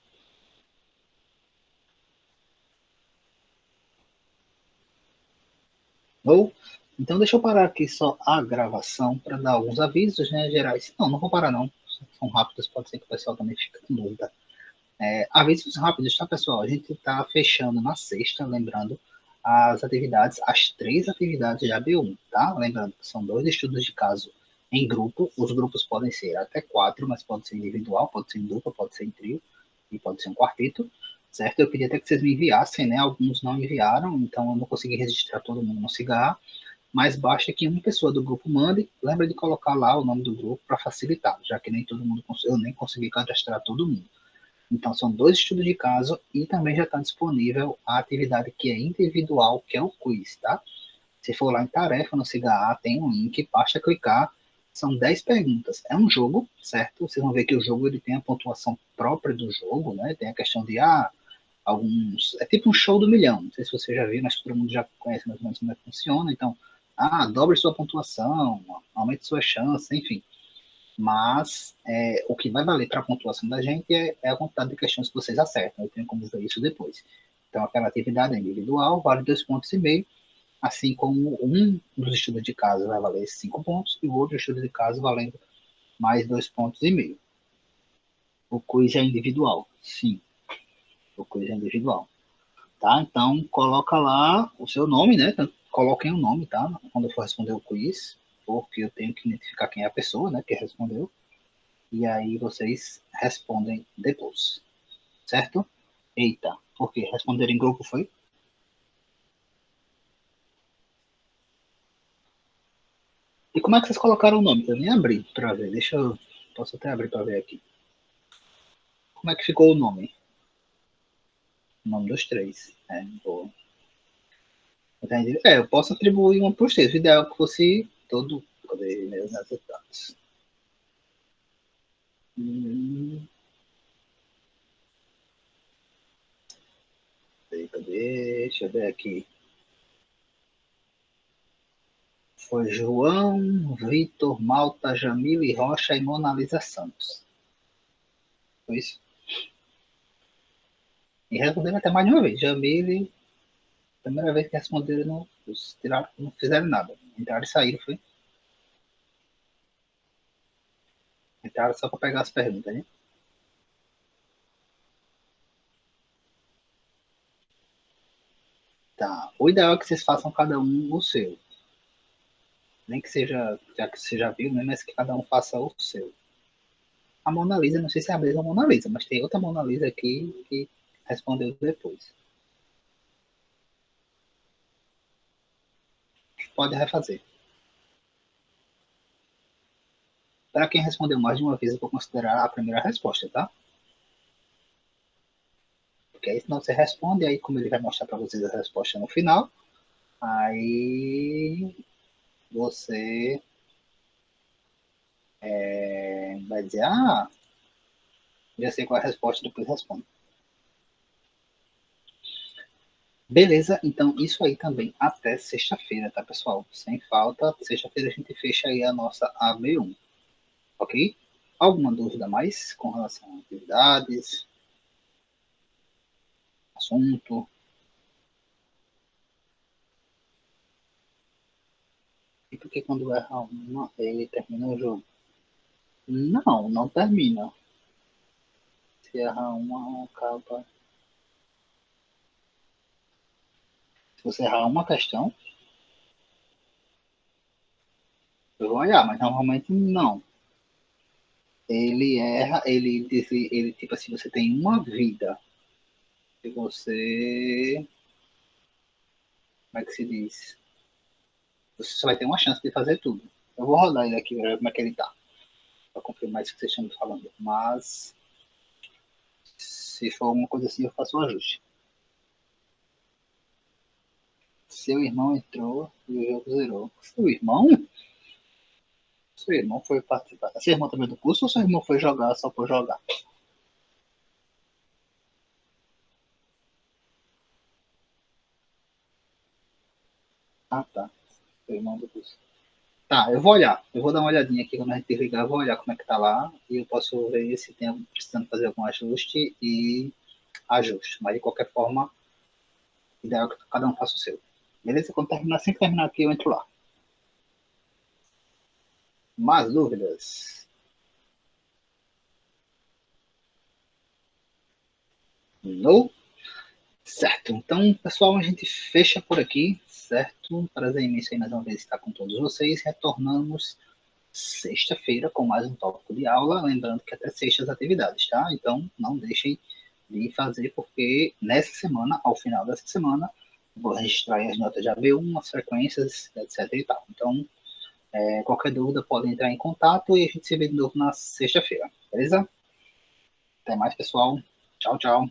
[SPEAKER 1] Ou, então, deixa eu parar aqui só a gravação para dar alguns avisos, né, gerais. Não vou parar não. São rápidos, pode ser que o pessoal também fique com dúvida. Avisos rápidos, tá, pessoal? A gente está fechando na sexta, lembrando, as 3 atividades de AB1, tá? Lembrando que são 2 estudos de caso em grupo. Os grupos podem ser até 4, mas pode ser individual, pode ser em dupla, pode ser em trio e pode ser um quarteto, certo? Eu queria até que vocês me enviassem, né? Alguns não enviaram, então eu não consegui registrar todo mundo no cigarro, mas basta que uma pessoa do grupo mande. Lembra de colocar lá o nome do grupo para facilitar, já que nem todo mundo, eu nem consegui cadastrar todo mundo. Então, são 2 estudos de caso e também já está disponível a atividade que é individual, que é o quiz, tá? Se for lá em tarefa no CIGA, tem um link, basta clicar. São 10 perguntas. É um jogo, certo? Vocês vão ver que o jogo ele tem a pontuação própria do jogo, né? Tem a questão de, alguns... É tipo um show do milhão. Não sei se você já viu, mas todo mundo já conhece mais ou menos como é que funciona. Então, dobre sua pontuação, aumente sua chance, enfim. Mas o que vai valer para a pontuação da gente é a quantidade de questões que vocês acertam. Eu tenho como ver isso depois. Então, aquela atividade individual vale 2,5 pontos, assim como um dos estudos de caso vai valer 5 pontos e o outro estudo de caso valendo mais 2,5 pontos. O quiz é individual, sim. O quiz é individual. Tá? Então, coloca lá o seu nome, né? Coloquem o nome, tá? Quando eu for responder o quiz, porque eu tenho que identificar quem é a pessoa, né, que respondeu. E aí vocês respondem depois, certo? Eita, por quê? Responder em grupo foi? E como é que vocês colocaram o nome? Eu nem abri para ver. Deixa eu... Posso até abrir para ver aqui. Como é que ficou o nome? O nome dos três. Boa. Entendi. Eu posso atribuir uma para os três. O ideal é que fosse todo... Cadê meus resultados? Cadê? Deixa eu ver aqui. Foi João, Vitor, Malta, Jamile Rocha e Mona Lisa Santos. Foi isso? E responderam até mais de uma vez. Jamile, primeira vez que responderam, não fizeram nada. Entraram e saíram, foi? Entraram só para pegar as perguntas, né? Tá. O ideal é que vocês façam cada um o seu. Nem que seja, já que você já viu, né? Mas que cada um faça o seu. A Mona Lisa, não sei se é a mesma Mona Lisa, mas tem outra Mona Lisa aqui que respondeu depois. Pode refazer. Para quem respondeu mais de uma vez, eu vou considerar a primeira resposta, tá? Porque aí senão você responde, aí como ele vai mostrar para vocês a resposta no final, aí você vai dizer, já sei qual é a resposta, depois responde. Beleza, então isso aí também até sexta-feira, tá, pessoal? Sem falta, sexta-feira a gente fecha aí a nossa AB1, ok? Alguma dúvida mais com relação a atividades, assunto? E porque quando erra uma, ele termina o jogo? Não, não termina. Se errar uma, acaba. Se você errar uma questão, eu vou olhar, mas normalmente não. Ele erra, ele tipo assim, você tem uma vida. Se você. Como é que se diz? Você só vai ter uma chance de fazer tudo. Eu vou rodar ele aqui, ver como é que ele tá. Pra confirmar isso que vocês estão me falando. Mas. Se for uma coisa assim, eu faço um ajuste. Seu irmão entrou e o jogo zerou. Seu irmão? Seu irmão foi participar. Seu irmão também do curso ou seu irmão foi jogar só por jogar? Ah, tá. Seu irmão do curso. Tá, eu vou olhar. Eu vou dar uma olhadinha aqui quando a gente ligar. Eu vou olhar como é que tá lá. E eu posso ver se tem precisando fazer algum ajuste e ajuste. Mas de qualquer forma, o ideal é que cada um faça o seu. Beleza? Quando terminar, assim que terminar aqui, eu entro lá. Mais dúvidas? No? Certo. Então, pessoal, a gente fecha por aqui, certo? Prazer imenso aí mais uma vez estar com todos vocês. Retornamos sexta-feira com mais um tópico de aula. Lembrando que até sexta as atividades, tá? Então, não deixem de fazer, porque nessa semana, ao final dessa semana, vou registrar as notas de AB1, as frequências, etc e tal. Então, qualquer dúvida, podem entrar em contato e a gente se vê de novo na sexta-feira, beleza? Até mais, pessoal. Tchau, tchau.